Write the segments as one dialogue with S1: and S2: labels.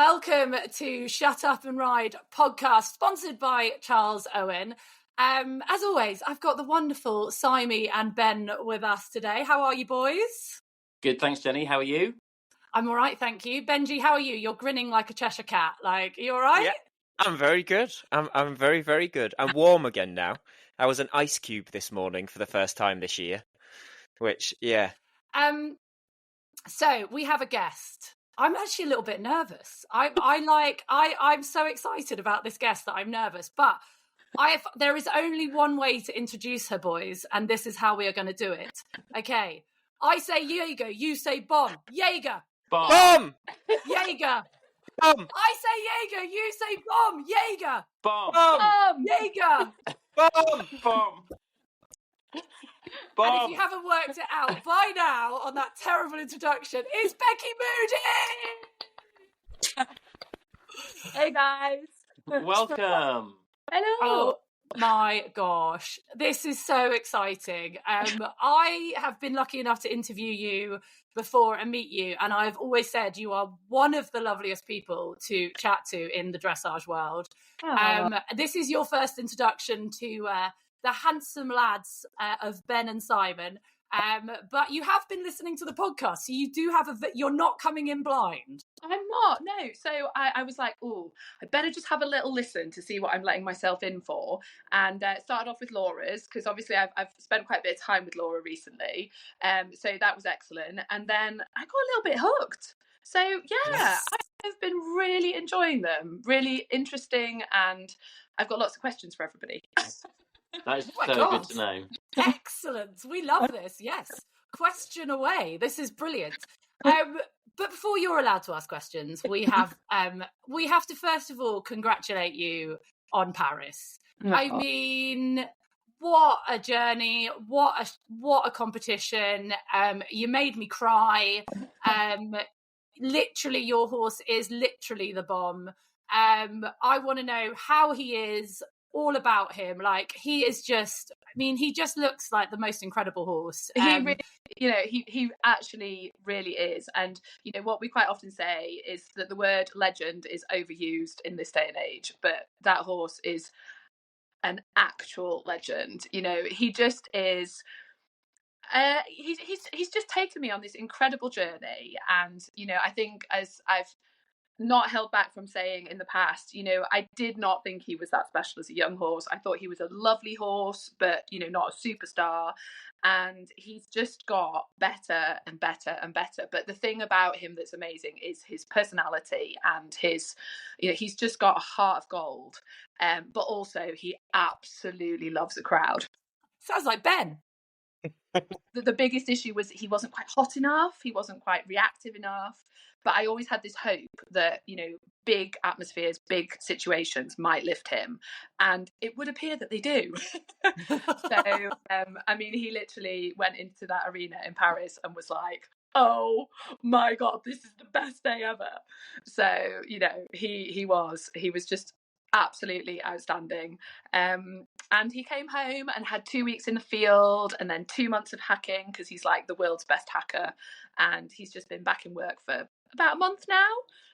S1: Welcome to Shut Up and Ride podcast, sponsored by Charles Owen. As always, I've got the wonderful Simey and Ben with us today. How are you, boys?
S2: Good, thanks, Jenny. How are you?
S1: I'm all right, thank you. Benji, how are you? You're grinning like a Cheshire cat. Like, are you all right?
S3: Yeah, I'm very good. I'm very, very good. I'm warm again now. I was an ice cube this morning for the first time this year, which, yeah.
S1: So we have a guest. I'm actually a little bit nervous. I'm so excited about this guest that I'm nervous, but there is only one way to introduce her, boys, and this is how we are going to do it. Okay. I say Jaeger, you say bomb. Jaeger.
S3: Bomb!
S1: Jaeger.
S3: Bomb!
S1: I say Jaeger, you say bomb. Jaeger.
S2: Bomb!
S3: Bomb!
S1: Jaeger.
S3: Bomb!
S2: Bomb!
S1: And if you haven't worked it out by now on that terrible introduction, it's Becky Moody!
S4: Hey guys!
S2: Welcome!
S4: Hello!
S1: Oh my gosh, this is so exciting. I have been lucky enough to interview you before and meet you, and I've always said you are one of the loveliest people to chat to in the dressage world. This is your first introduction to the handsome lads of Ben and Simon, but you have been listening to the podcast, so you do have you're not coming in blind.
S4: I'm not, no. So I was like, oh, I better just have a little listen to see what I'm letting myself in for, and started off with Laura's, because obviously I've spent quite a bit of time with Laura recently, so that was excellent, and then I got a little bit hooked. So yeah,
S1: Yes.
S4: I've been really enjoying them, really interesting, and I've got lots of questions for everybody.
S2: That is
S1: Oh my
S2: so
S1: God.
S2: good to know.
S1: Excellent. We love this. Yes. Question away. This is brilliant. But before you're allowed to ask questions, we have to first of all congratulate you on Paris. I mean, what a journey! What a competition! You made me cry. Literally, your horse is literally the bomb. I want to know how he is. All about him. Like, he is just, I mean, he just looks like the most incredible horse.
S4: He really, he actually really is. And, what we quite often say is that the word legend is overused in this day and age, but that horse is an actual legend. He just is, he's just taken me on this incredible journey. And, I think, as I've not held back from saying in the past, I did not think he was that special as a young horse. I thought he was a lovely horse, but, not a superstar. And he's just got better and better and better. But the thing about him that's amazing is his personality and his, he's just got a heart of gold. But also he absolutely loves a crowd.
S1: Sounds like Ben.
S4: The biggest issue was he wasn't quite hot enough. He wasn't quite reactive enough. But I always had this hope that, big atmospheres, big situations might lift him. And it would appear that they do. So, he literally went into that arena in Paris and was like, oh my God, this is the best day ever. So, he was just absolutely outstanding. And he came home and had 2 weeks in the field and then 2 months of hacking, because he's like the world's best hacker. And he's just been back in work for about a month now.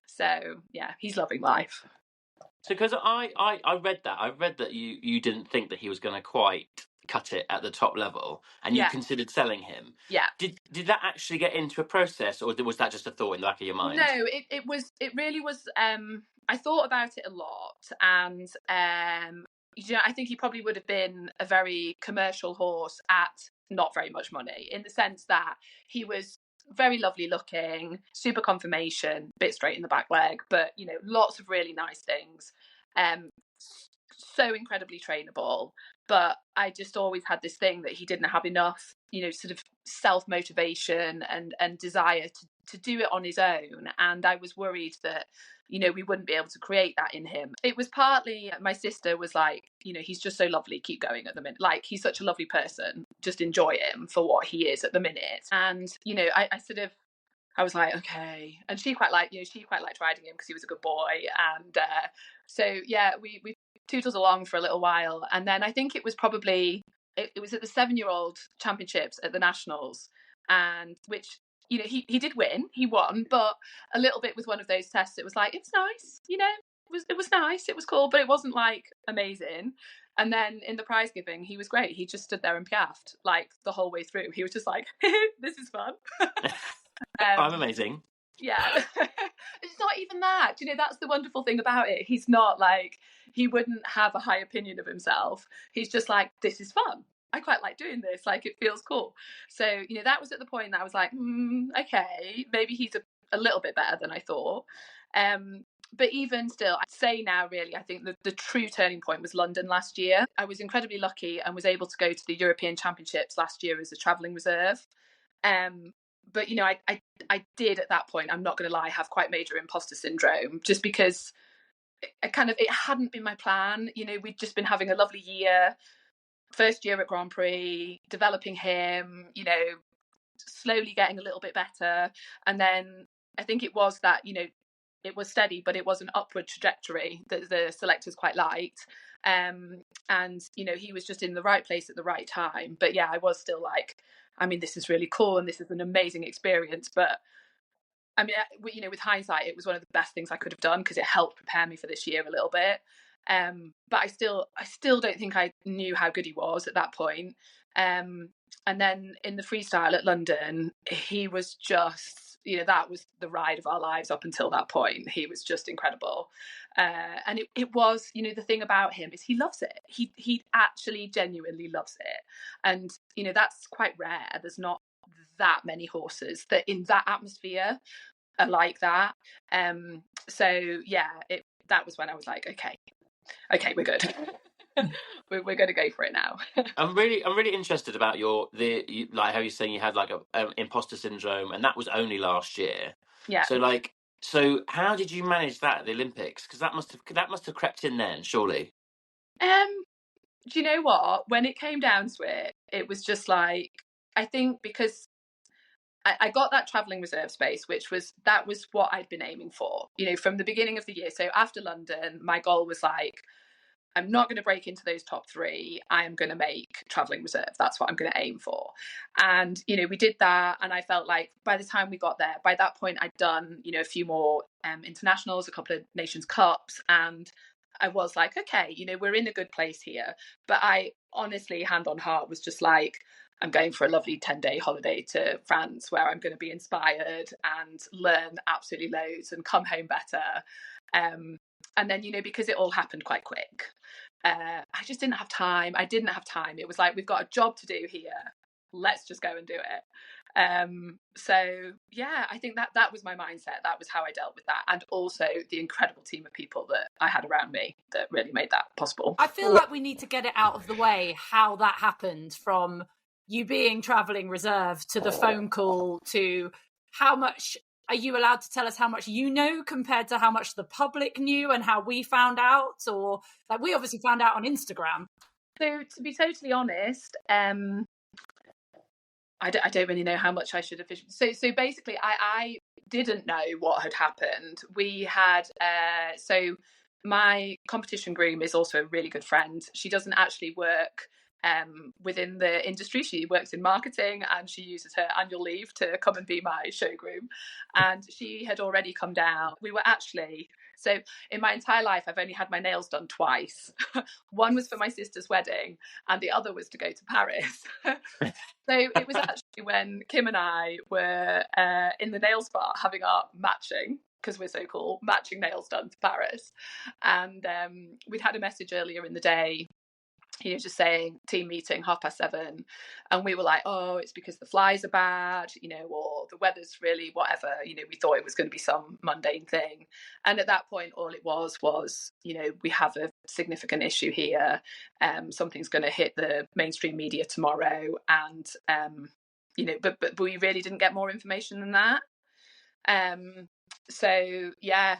S4: So yeah, he's loving life.
S2: So because I read that you didn't think that he was going to quite cut it at the top level, and you considered selling him.
S4: Yeah.
S2: Did that actually get into a process, or was that just a thought in the back of your mind?
S4: No, it really was. I thought about it a lot, and I think he probably would have been a very commercial horse at not very much money, in the sense that he was very lovely looking, super conformation, bit straight in the back leg, but lots of really nice things, so incredibly trainable. But I just always had this thing that he didn't have enough sort of self-motivation and desire to do it on his own. And I was worried that we wouldn't be able to create that in him. It was partly, my sister was like, he's just so lovely, keep going at the minute. Like, he's such a lovely person, just enjoy him for what he is at the minute. And, I was like, okay. And she quite liked riding him because he was a good boy. And so, yeah, we tootled along for a little while. And then I think it was probably, it was at the 7-year-old championships at the Nationals, and which you know, he did win, he won, but a little bit with one of those tests, it was like, it's nice, you know, it was nice, it was cool, but it wasn't like amazing. And then in the prize giving, he was great. He just stood there and piaffed like the whole way through. He was just like, this is fun.
S2: I'm amazing.
S4: Yeah. It's not even that. You know, that's the wonderful thing about it. He's not like, he wouldn't have a high opinion of himself. He's just like, this is fun. I quite like doing this. Like, it feels cool. So, you know, that was at the point that I was like, okay, maybe he's a little bit better than I thought. But even still, I'd say now, really, I think the true turning point was London last year. I was incredibly lucky and was able to go to the European Championships last year as a travelling reserve. But, you know, I did at that point, I'm not going to lie, have quite major imposter syndrome, just because it hadn't been my plan. You know, we'd just been having a lovely year, first year at Grand Prix, developing him, you know, slowly getting a little bit better. And then I think it was that, you know, it was steady, but it was an upward trajectory that the selectors quite liked. And, you know, he was just in the right place at the right time. But yeah, I was still like, I mean, this is really cool and this is an amazing experience. But I mean, you know, with hindsight, it was one of the best things I could have done because it helped prepare me for this year a little bit. But I still don't think I knew how good he was at that point. And then in the freestyle at London, he was just, you know, that was the ride of our lives up until that point. He was just incredible. And it was, you know, the thing about him is he loves it. He actually genuinely loves it. And, you know, that's quite rare. There's not that many horses that in that atmosphere are like that. So yeah, that was when I was like, okay, we're good. we're going to go for it now.
S2: I'm really interested about like how you're saying you had like a imposter syndrome, and that was only last year.
S4: Yeah.
S2: So how did you manage that at the Olympics? Because that must have crept in then, surely.
S4: Do you know what? When it came down to it, it was just like, I think because I got that travelling reserve space, that was what I'd been aiming for, you know, from the beginning of the year. So after London, my goal was like, I'm not going to break into those top three. I am going to make travelling reserve. That's what I'm going to aim for. And, you know, we did that. And I felt like by the time we got there, by that point, I'd done, you know, a few more internationals, a couple of Nations Cups. And I was like, okay, you know, we're in a good place here. But I honestly, hand on heart, was just like, I'm going for a lovely 10-day holiday to France where I'm going to be inspired and learn absolutely loads and come home better. And then, you know, because it all happened quite quick, I just didn't have time. I didn't have time. It was like, we've got a job to do here. Let's just go and do it. So yeah, I think that was my mindset. That was how I dealt with that. And also the incredible team of people that I had around me that really made that possible.
S1: I feel like we need to get it out of the way, how that happened, from you being travelling reserve to the phone call to how much. Are you allowed to tell us how much you know compared to how much the public knew and how we found out? Or like, we obviously found out on Instagram.
S4: So to be totally honest, I don't really know how much I should have. So basically, I didn't know what had happened. We had so my competition groom is also a really good friend. She doesn't actually work within the industry. She works in marketing and she uses her annual leave to come and be my show groom. And she had already come down. We were actually, so in my entire life, I've only had my nails done twice. One was for my sister's wedding and the other was to go to Paris. So it was actually when Kim and I were in the nail spa having our matching, because we're so cool, matching nails done to Paris. And we'd had a message earlier in the day, you know, just saying team meeting 7:30, and we were like, oh, it's because the flies are bad, you know, or the weather's really whatever, you know. We thought it was going to be some mundane thing, and at that point all it was, you know, we have a significant issue here, something's going to hit the mainstream media tomorrow, and you know, but we really didn't get more information than that. So yeah,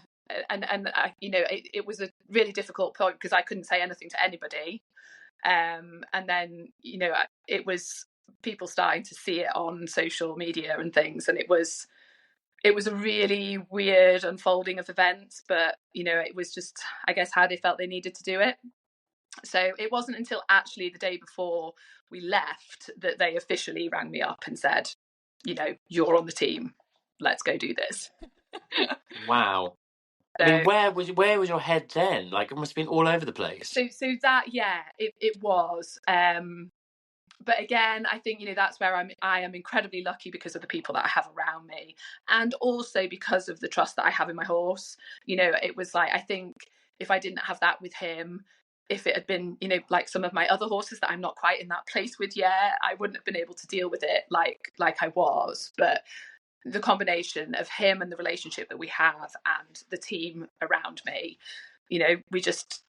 S4: and you know, it was a really difficult point because I couldn't say anything to anybody. And then, you know, it was people starting to see it on social media and things, and it was a really weird unfolding of events, but you know, it was just, I guess, how they felt they needed to do it. So it wasn't until actually the day before we left that they officially rang me up and said, you know, you're on the team, let's go do this.
S2: Wow.
S4: So,
S2: I mean, where was your head then? Like, it must have been all over the place.
S4: So that, yeah, it was. But again, I think, you know, that's where I am incredibly lucky because of the people that I have around me, and also because of the trust that I have in my horse. You know, it was like, I think if I didn't have that with him, if it had been, you know, like some of my other horses that I'm not quite in that place with yet, I wouldn't have been able to deal with it like I was. But the combination of him and the relationship that we have and the team around me, you know, we just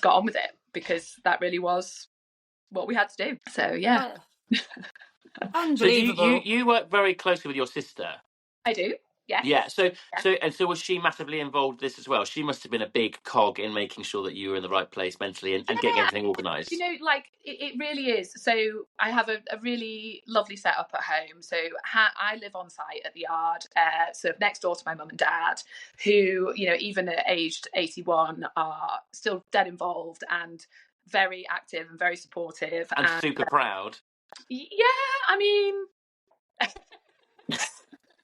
S4: got on with it, because that really was what we had to do. So yeah.
S1: Unbelievable.
S2: So you work very closely with your sister.
S4: I do. Yes.
S2: Yeah. So was she massively involved in this as well? She must have been a big cog in making sure that you were in the right place mentally and getting everything organised.
S4: You know, like it really is. So I have a really lovely setup at home. So I live on site at the yard, sort of next door to my mum and dad, who, you know, even at aged 81 are still dead involved and very active and very supportive
S2: and super proud.
S4: Yeah, I mean,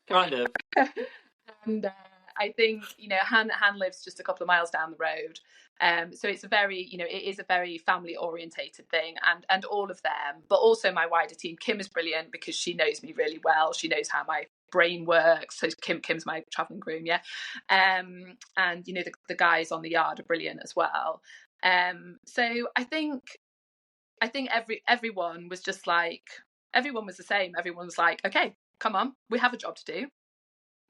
S2: kind of.
S4: And I think, you know, Han lives just a couple of miles down the road. So it's a very, you know, it is a very family orientated thing, and all of them, but also my wider team. Kim is brilliant because she knows me really well. She knows how my brain works. So Kim's my traveling groom. Yeah. And, you know, the guys on the yard are brilliant as well. So I think everyone was just like, everyone was the same. Everyone was like, okay, come on, we have a job to do.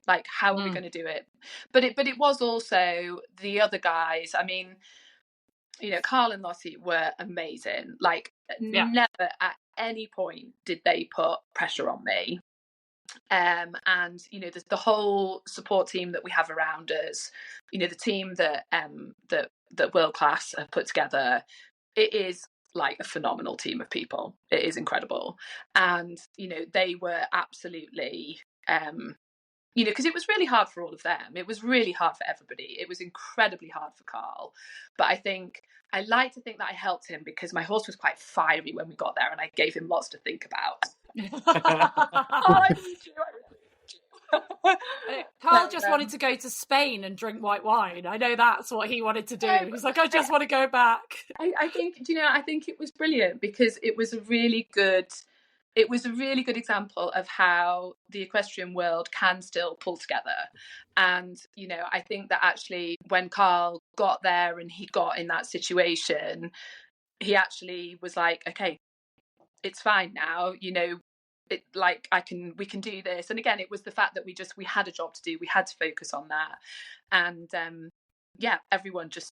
S4: Like, how are we going to do it? But it was also the other guys. I mean, you know, Carl and Lottie were amazing. Like, never at any point did they put pressure on me. And, you know, the whole support team that we have around us, you know, the team that World Class have put together, it is like a phenomenal team of people. It is incredible. And, you know, they were absolutely, you know, because it was really hard for all of them. It was really hard for everybody. It was incredibly hard for Carl. But I like to think that I helped him because my horse was quite fiery when we got there and I gave him lots to think about. I need you.
S1: Carl just wanted to go to Spain and drink white wine. I know that's what he wanted to do. He's like, I just want to go back.
S4: I think, you know, I think it was brilliant because it was a really good example of how the equestrian world can still pull together. And, you know, I think that actually when Carl got there and he got in that situation, he actually was like, okay, it's fine now, you know, it, like we can do this. And again, it was the fact that we had a job to do. We had to focus on that. And yeah, everyone just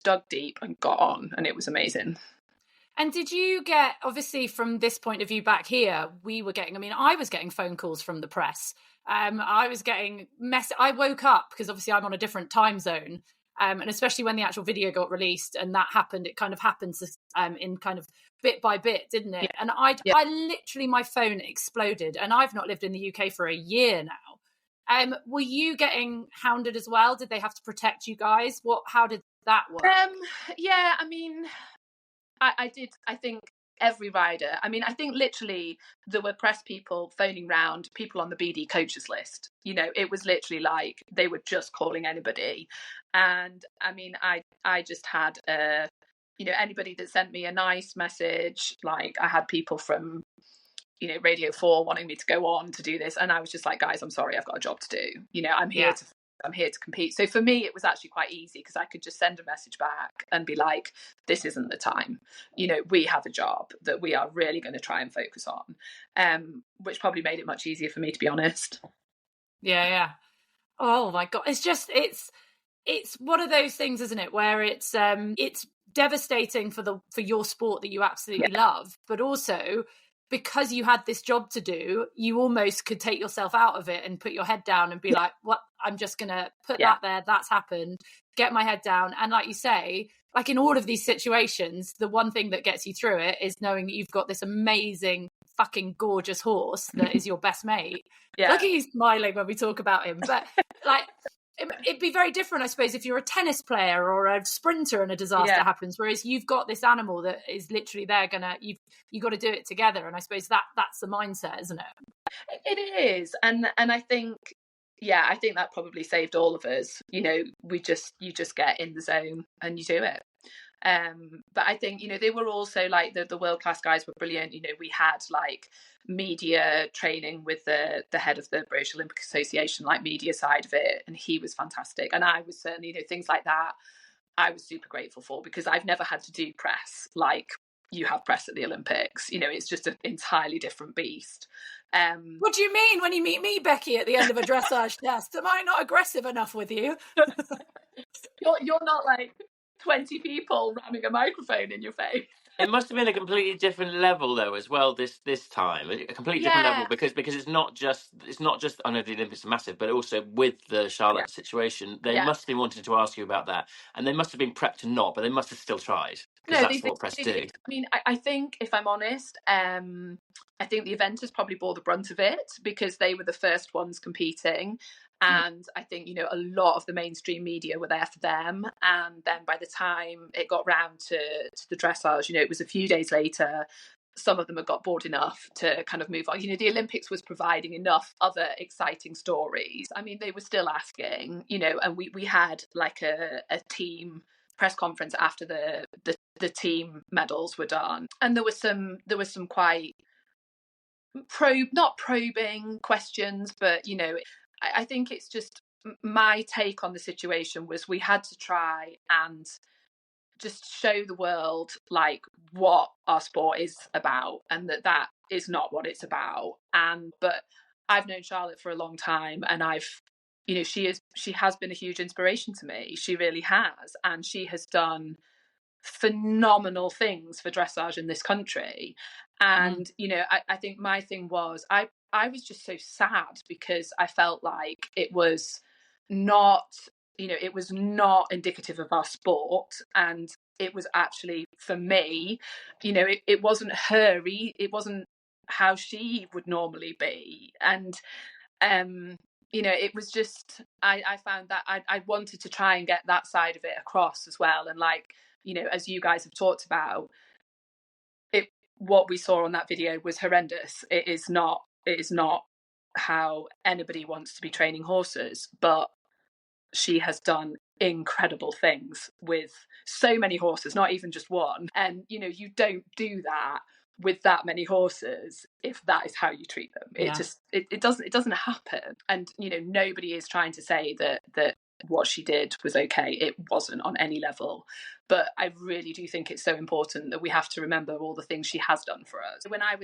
S4: dug deep and got on, and it was amazing.
S1: And did you get, obviously from this point of view back here, I was getting phone calls from the press. I was getting I woke up because obviously I'm on a different time zone. And especially when the actual video got released and that happened, it kind of happens in kind of bit by bit, didn't it? Yeah. And I literally, my phone exploded, and I've not lived in the UK for a year now. Were you getting hounded as well? Did they have to protect you guys? How did that work?
S4: Yeah, I mean, I did. I think every rider. I mean, I think literally there were press people phoning round, people on the BD coaches list. You know, it was literally like they were just calling anybody. And I mean, I just had you know, anybody that sent me a nice message. Like I had people from, you know, Radio 4 wanting me to go on to do this, and I was just like, guys, I'm sorry, I've got a job to do. You know, I'm here to compete. So for me, it was actually quite easy because I could just send a message back and be like, this isn't the time. You know, we have a job that we are really going to try and focus on, which probably made it much easier for me, to be honest.
S1: Yeah. Oh my God. It's one of those things, isn't it, where it's devastating for your sport that you absolutely love, but also because you had this job to do, you almost could take yourself out of it and put your head down and be like, what, I'm just going to put that there. That's happened. Get my head down. And like you say, like in all of these situations, the one thing that gets you through it is knowing that you've got this amazing, fucking gorgeous horse that is your best mate. Look at you smiling when we talk about him. But like, it'd be very different, I suppose, if you're a tennis player or a sprinter and a disaster happens, whereas you've got this animal that is literally there you've got to do it together. And I suppose that's the mindset, isn't it?
S4: It is, and I think, I think that probably saved all of us. You know, you just get in the zone and you do it. But I think, you know, they were also like the world-class guys were brilliant. You know, we had like media training with the head of the British Olympic Association, like media side of it, and he was fantastic. And I was certainly, you know, things like that I was super grateful for, because I've never had to do press like you have press at the Olympics. You know, it's just an entirely different beast.
S1: What do you mean when you meet me, Becky, at the end of a dressage test? Am I not aggressive enough with you?
S4: You're not like 20 people ramming a microphone in your face.
S2: It must have been a completely different level, though, as well. This time, a completely different level, because it's not just I know the Olympics are massive, but also with the Charlotte situation, they must have been wanting to ask you about that, and they must have been prepped to not, but they must have still tried, because that's what press do.
S4: I mean, I think, if I'm honest, I think the eventers probably bore the brunt of it, because they were the first ones competing. And I think, you know, a lot of the mainstream media were there for them. And then by the time it got round to the dressage, you know, it was a few days later, some of them had got bored enough to kind of move on. You know, the Olympics was providing enough other exciting stories. I mean, they were still asking, you know, and we had like a team press conference after the team medals were done. And there was some quite not probing questions, but, you know, I think it's just, my take on the situation was we had to try and just show the world like what our sport is about, and that is not what it's about. But I've known Charlotte for a long time, and you know, she has been a huge inspiration to me. She really has, and she has done phenomenal things for dressage in this country. And you know, I think my thing was I was just so sad, because I felt like it was not, you know, it was not indicative of our sport. And it was actually, for me, you know, it wasn't her, it wasn't how she would normally be. And you know, it was just, I found that I wanted to try and get that side of it across as well. And like, you know, as you guys have talked about, what we saw on that video was horrendous. It is not how anybody wants to be training horses, but she has done incredible things with so many horses, not even just one. And, you know, you don't do that with that many horses if that is how you treat them. It doesn't happen. And, you know, nobody is trying to say that what she did was okay. It wasn't on any level. But I really do think it's so important that we have to remember all the things she has done for us. When I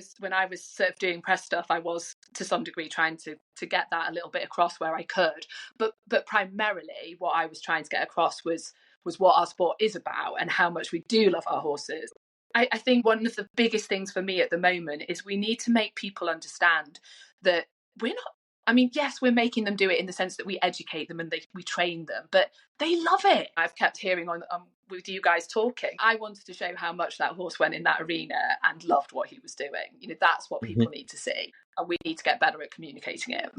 S4: was sort of doing press stuff, I was to some degree trying to get that a little bit across where I could. But primarily what I was trying to get across was what our sport is about and how much we do love our horses. I think one of the biggest things for me at the moment is we need to make people understand that we're not, I mean, yes, we're making them do it in the sense that we educate them and we train them, but they love it. I've kept hearing on with you guys talking. I wanted to show how much that horse went in that arena and loved what he was doing. You know, that's what people need to see, and we need to get better at communicating it.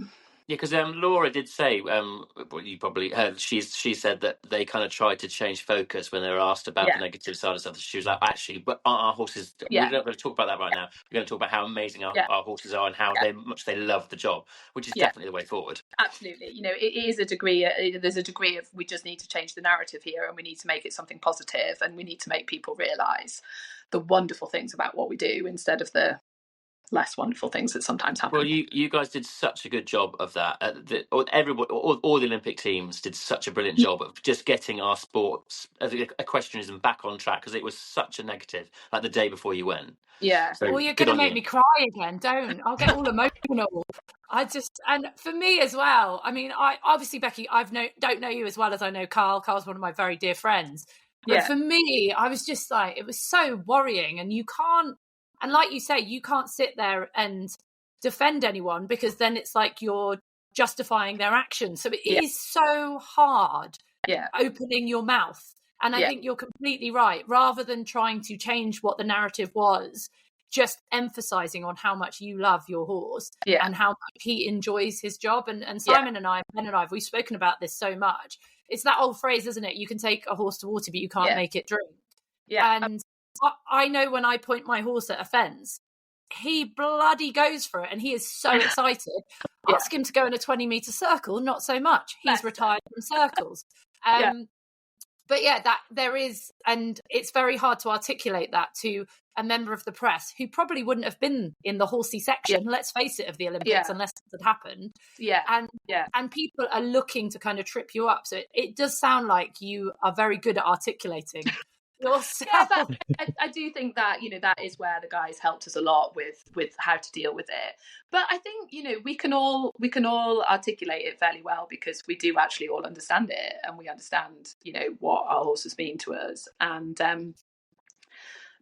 S2: Yeah, because Laura did say, well, you probably heard, she said that they kind of tried to change focus when they were asked about the negative side of stuff. She was like, actually, but our horses, we're not going to talk about that right now. We're going to talk about how amazing our horses are and how much they love the job, which is definitely the way forward.
S4: Absolutely. You know, it is a degree, there's a degree of, we just need to change the narrative here, and we need to make it something positive, and we need to make people realise the wonderful things about what we do instead of the less wonderful things that sometimes happen.
S2: Well, you guys did such a good job of that. Everybody, all the Olympic teams did such a brilliant job of just getting our sports equestrianism back on track, because it was such a negative, like the day before you went.
S4: Yeah.
S2: So,
S1: well, you're going to make me cry again. Don't. I'll get all emotional. And for me as well, I mean, I obviously, Becky, don't know you as well as I know Carl. Carl's one of my very dear friends. But for me, I was just like, it was so worrying, and you can't, and like you say, you can't sit there and defend anyone, because then it's like you're justifying their actions. So it is so hard opening your mouth. And I think you're completely right. Rather than trying to change what the narrative was, just emphasising on how much you love your horse and how much he enjoys his job. And Simon and I, Ben and I, we've spoken about this so much. It's that old phrase, isn't it? You can take a horse to water, but you can't make it drink. Yeah. And I know when I point my horse at a fence, he bloody goes for it, and he is so excited. Ask him to go in a 20-meter circle, not so much. He's retired from circles. But yeah, that there is, and it's very hard to articulate that to a member of the press who probably wouldn't have been in the horsey section, let's face it, of the Olympics unless it had happened. And people are looking to kind of trip you up. So it does sound like you are very good at articulating yourself.
S4: I do think that, that is where the guys helped us a lot with how to deal with it. But I think, we can all articulate it fairly well, because we do actually all understand it, and we understand, what our horses mean to us. And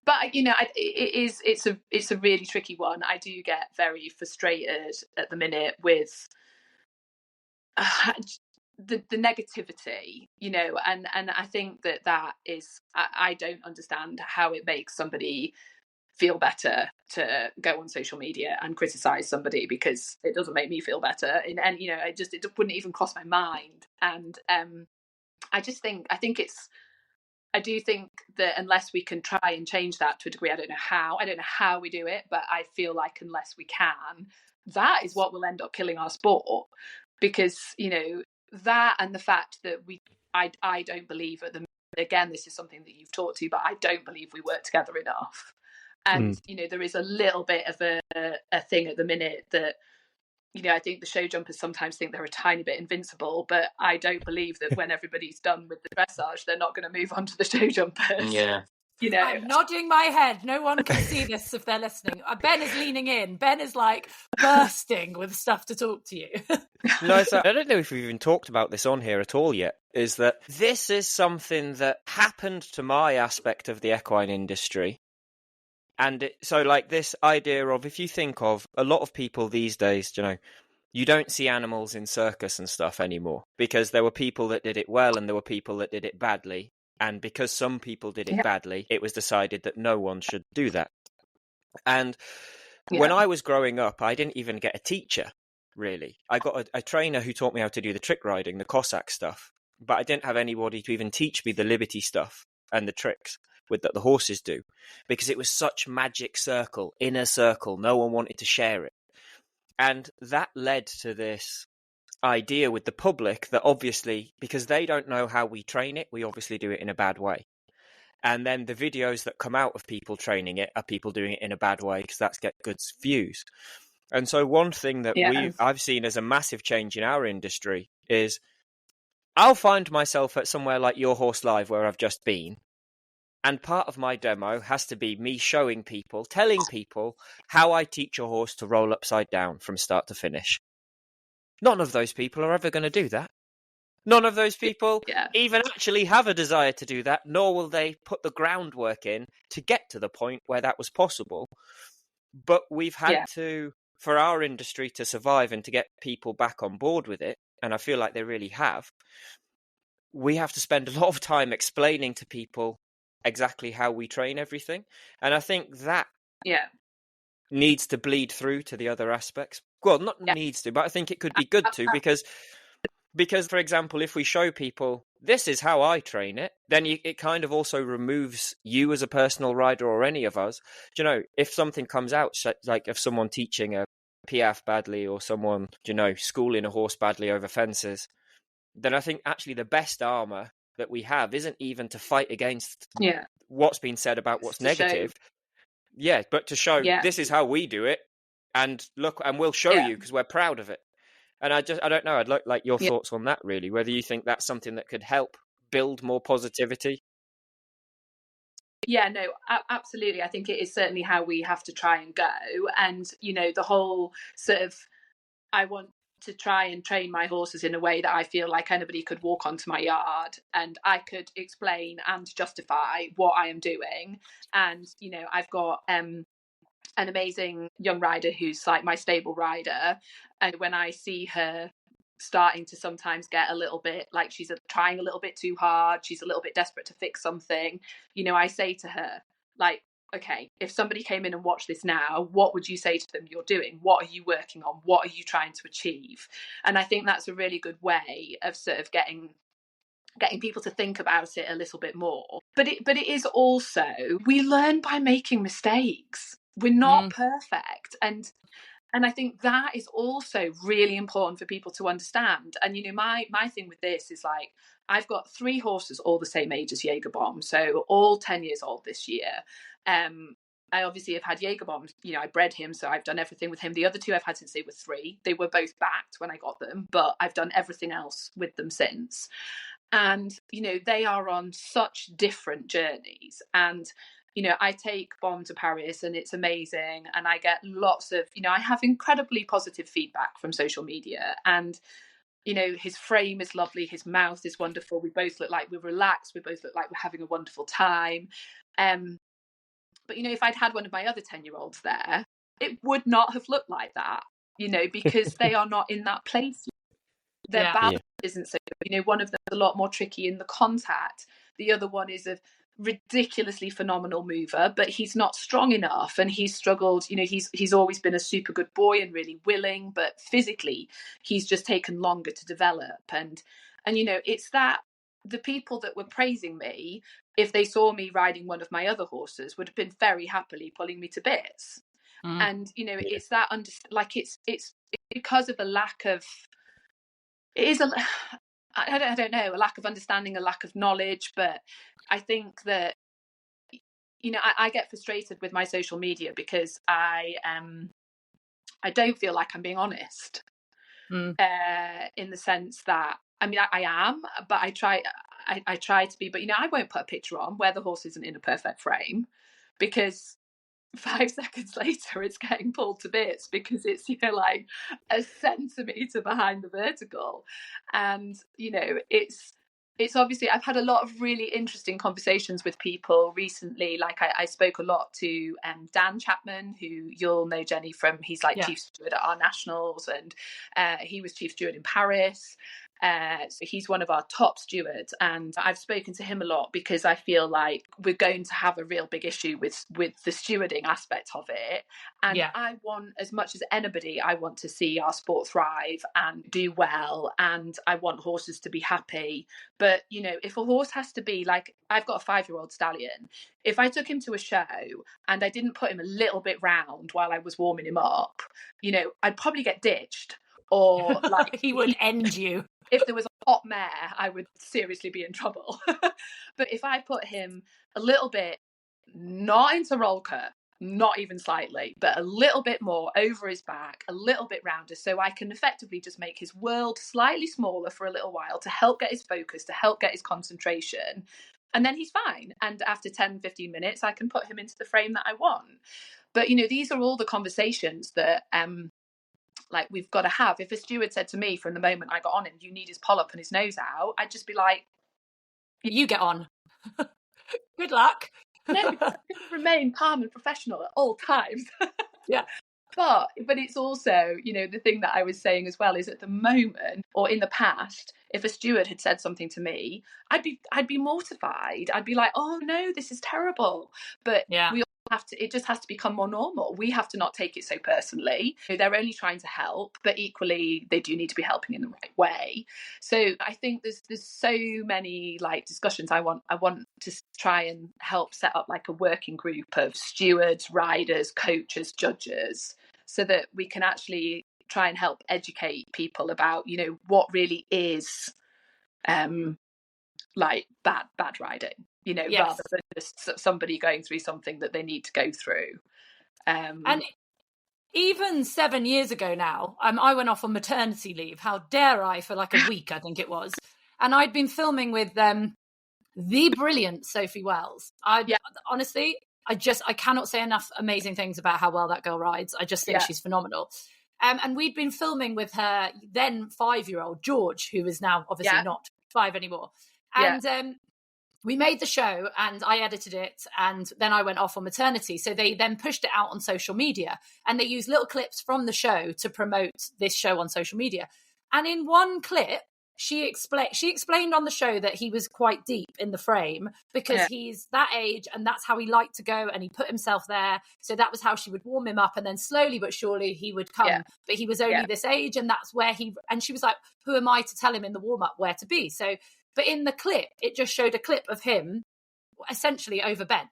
S4: but it's a really tricky one. I do get very frustrated at the minute with the negativity, and I think that is, I don't understand how it makes somebody feel better to go on social media and criticize somebody, because it doesn't make me feel better, and it wouldn't even cross my mind. And I do think that unless we can try and change that to a degree, I don't know how we do it, but I feel like unless we can, that is what will end up killing our sport. Because that, and the fact that I don't believe again, this is something that you've talked to, but I don't believe we work together enough. And there is a little bit of a thing at the minute that I think the show jumpers sometimes think they're a tiny bit invincible, but I don't believe that when everybody's done with the dressage, they're not going to move on to the show jumpers.
S1: I'm nodding my head. No one can see this if they're listening. Ben is leaning in. Ben is like bursting with stuff to talk to you.
S3: No, so I don't know if we've even talked about this on here at all yet, is that this is something that happened to my aspect of the equine industry. And so like this idea of, if you think of a lot of people these days, you don't see animals in circus and stuff anymore, because there were people that did it well and there were people that did it badly. And because some people did it badly, it was decided that no one should do that. And when I was growing up, I didn't even get a teacher, really. I got a trainer who taught me how to do the trick riding, the Cossack stuff. But I didn't have anybody to even teach me the Liberty stuff and the tricks that the horses do, because it was such magic circle, inner circle. No one wanted to share it. And that led to this idea with the public that obviously, because they don't know how we train it, we obviously do it in a bad way. And then the videos that come out of people training it are people doing it in a bad way, because that's get good views. And so one thing that I've seen as a massive change in our industry is I'll find myself at somewhere like Your Horse Live, where I've just been, and part of my demo has to be me showing people, telling people how I teach a horse to roll upside down from start to finish. None of those people are ever going to do that. None of those people even actually have a desire to do that, nor will they put the groundwork in to get to the point where that was possible. But we've had to, for our industry to survive and to get people back on board with it, and I feel like they really have, we have to spend a lot of time explaining to people exactly how we train everything. And I think that needs to bleed through to the other aspects. Well, not needs to, but I think it could be good to, because, for example, if we show people, this is how I train it, then it kind of also removes you as a personal rider, or any of us. If something comes out, like if someone teaching a Piaffe badly, or someone, schooling a horse badly over fences, then I think actually the best armour that we have isn't even to fight against what's been said about what's negative. But to show this is how we do it, and look, and we'll show you, because we're proud of it. And I don't know, I'd like your thoughts on that, really, whether you think that's something that could help build more positivity.
S4: Yeah, no, absolutely. I think it is certainly how we have to try and go. And, the whole sort of, I want to try and train my horses in a way that I feel like anybody could walk onto my yard and I could explain and justify what I am doing. And, I've got an amazing young rider who's like my stable rider. And when I see her starting to sometimes get a little bit like she's trying a little bit too hard, she's a little bit desperate to fix something, I say to her, like, okay, if somebody came in and watched this now, what would you say to them you're doing? What are you working on? What are you trying to achieve? And I think that's a really good way of sort of getting people to think about it a little bit more. But it is also, we learn by making mistakes. We're not perfect. And I think that is also really important for people to understand. And, you know, my thing with this is like, I've got 3 horses all the same age as Jägerbomb, so all 10 years old this year. I obviously have had Jägerbomb, you know, I bred him, so I've done everything with him. The other 2 I've had since they were 3. They were both backed when I got them, but I've done everything else with them since. And, you know, they are on such different journeys. And, you know, I take Bomb to Paris and it's amazing. And I get lots of, you know, I have incredibly positive feedback from social media. And, you know, his frame is lovely. His mouth is wonderful. We both look like we're relaxed. We both look like we're having a wonderful time. But, you know, if I'd had one of my other 10-year-olds there, it would not have looked like that, you know, because they are not in that place. Their balance isn't so good. You know, one of them is a lot more tricky in the contact. The other one is a ridiculously phenomenal mover, but he's not strong enough, and he's struggled. You know, he's always been a super good boy and really willing, but physically he's just taken longer to develop. And you know, it's that the people that were praising me, if they saw me riding one of my other horses, would have been very happily pulling me to bits. And you know, it's that it's because of a lack of, it is a, I don't know, a lack of understanding, a lack of knowledge. But I think that, you know, I get frustrated with my social media because I don't feel like I'm being honest, in the sense that, I mean, I am, but I try to be. But, you know, I won't put a picture on where the horse isn't in a perfect frame, because 5 seconds later it's getting pulled to bits because it's, you know, like a centimetre behind the vertical. And, you know, it's obviously, I've had a lot of really interesting conversations with people recently. Like I spoke a lot to Dan Chapman, who you'll know, Jenny, from, he's like chief steward at our nationals, and he was chief steward in Paris. So he's one of our top stewards, and I've spoken to him a lot because I feel like we're going to have a real big issue with the stewarding aspect of it. And I want, as much as anybody, I want to see our sport thrive and do well, and I want horses to be happy. But, you know, if a horse has to be like, I've got a 5-year-old stallion, if I took him to a show and I didn't put him a little bit round while I was warming him up, you know, I'd probably get ditched, or like
S1: he would end you.
S4: If there was a hot mare, I would seriously be in trouble. But if I put him a little bit, not into roll cut, not even slightly, but a little bit more over his back, a little bit rounder, so I can effectively just make his world slightly smaller for a little while to help get his focus, to help get his concentration, and then he's fine. And after 10, 15 minutes, I can put him into the frame that I want. But, you know, these are all the conversations that like we've got to have. If a steward said to me from the moment I got on him, you need his polyp and his nose out, I'd just be like,
S1: you get on. Good luck.
S4: No, remain calm and professional at all times.
S1: Yeah.
S4: But it's also, you know, the thing that I was saying as well is, at the moment, or in the past, if a steward had said something to me, I'd be mortified. I'd be like, oh no, this is terrible. But we all have to, it just has to become more normal. We have to not take it so personally. They're only trying to help, but equally they do need to be helping in the right way. So I think there's so many like discussions. I want to try and help set up like a working group of stewards, riders, coaches, judges, so that we can actually try and help educate people about, you know, what really is like bad riding, you know, rather than just somebody going through something that they need to go through.
S1: And even 7 years ago now, I went off on maternity leave. How dare I, for like a week, I think it was. And I'd been filming with the brilliant Sophie Wells. Honestly, I cannot say enough amazing things about how well that girl rides. I just think she's phenomenal. And we'd been filming with her then 5-year-old George, who is now obviously not 5 anymore. And we made the show and I edited it, and then I went off on maternity. So they then pushed it out on social media, and they used little clips from the show to promote this show on social media. And in one clip, she explained on the show that he was quite deep in the frame because he's that age and that's how he liked to go, and he put himself there. So that was how she would warm him up, and then slowly but surely he would come. But he was only this age, and that's where and she was like, who am I to tell him in the warm up where to be? So, but in the clip, it just showed a clip of him essentially overbent.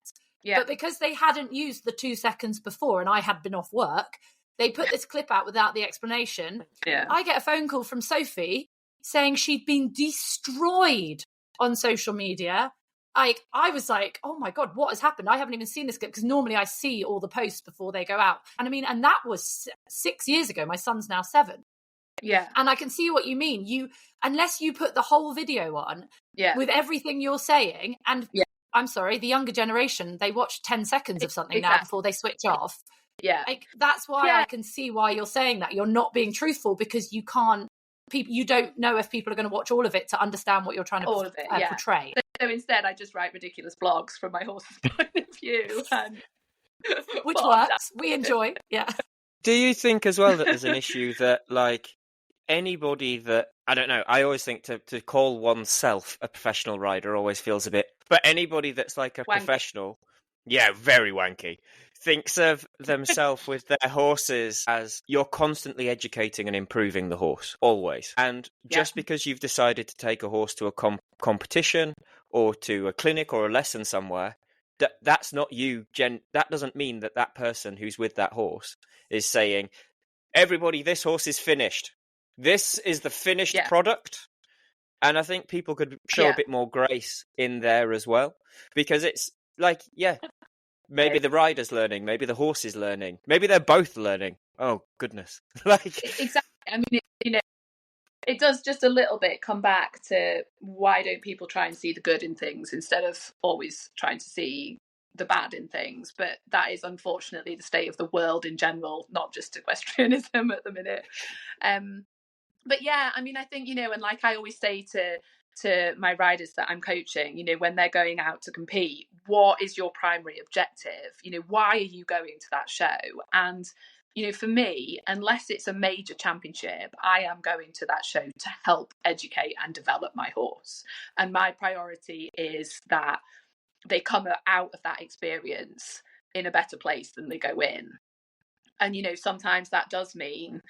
S1: But because they hadn't used the 2 seconds before and I had been off work, they put this clip out without the explanation. I get a phone call from Sophie saying she'd been destroyed on social media. I was like, oh my God, what has happened? I haven't even seen this clip, because normally I see all the posts before they go out. And I mean, and that was 6 years ago. My son's now 7.
S4: Yeah.
S1: And I can see what you mean. Unless you put the whole video on with everything you're saying, and I'm sorry, the younger generation, they watch 10 seconds of something now before they switch off.
S4: Yeah.
S1: That's why I can see why you're saying that. You're not being truthful, because you can't, you don't know if people are going to watch all of it to understand what you're trying to portray.
S4: So instead, I just write ridiculous blogs from my horse's point of view.
S1: Which works. We enjoy. Yeah.
S3: Do you think as well that there's an issue that, like, anybody that, I don't know, I always think to call oneself a professional rider always feels a bit, but anybody that's like a
S4: wanky.
S3: Professional, very wanky, thinks of themselves with their horses as you're constantly educating and improving the horse, always. And just because you've decided to take a horse to a competition or to a clinic or a lesson somewhere, that's not you. That doesn't mean that person who's with that horse is saying, everybody, this horse is finished. This is the finished product. And I think people could show a bit more grace in there as well. Because it's like, maybe the rider's learning, maybe the horse is learning, maybe they're both learning. Oh, goodness.
S4: Exactly. I mean, it does just a little bit come back to, why don't people try and see the good in things instead of always trying to see the bad in things? But that is unfortunately the state of the world in general, not just equestrianism at the minute. But yeah, I mean, I think, and like I always say to my riders that I'm coaching, when they're going out to compete, what is your primary objective? Why are you going to that show? And for me, unless it's a major championship, I am going to that show to help educate and develop my horse. And my priority is that they come out of that experience in a better place than they go in. And, sometimes that does mean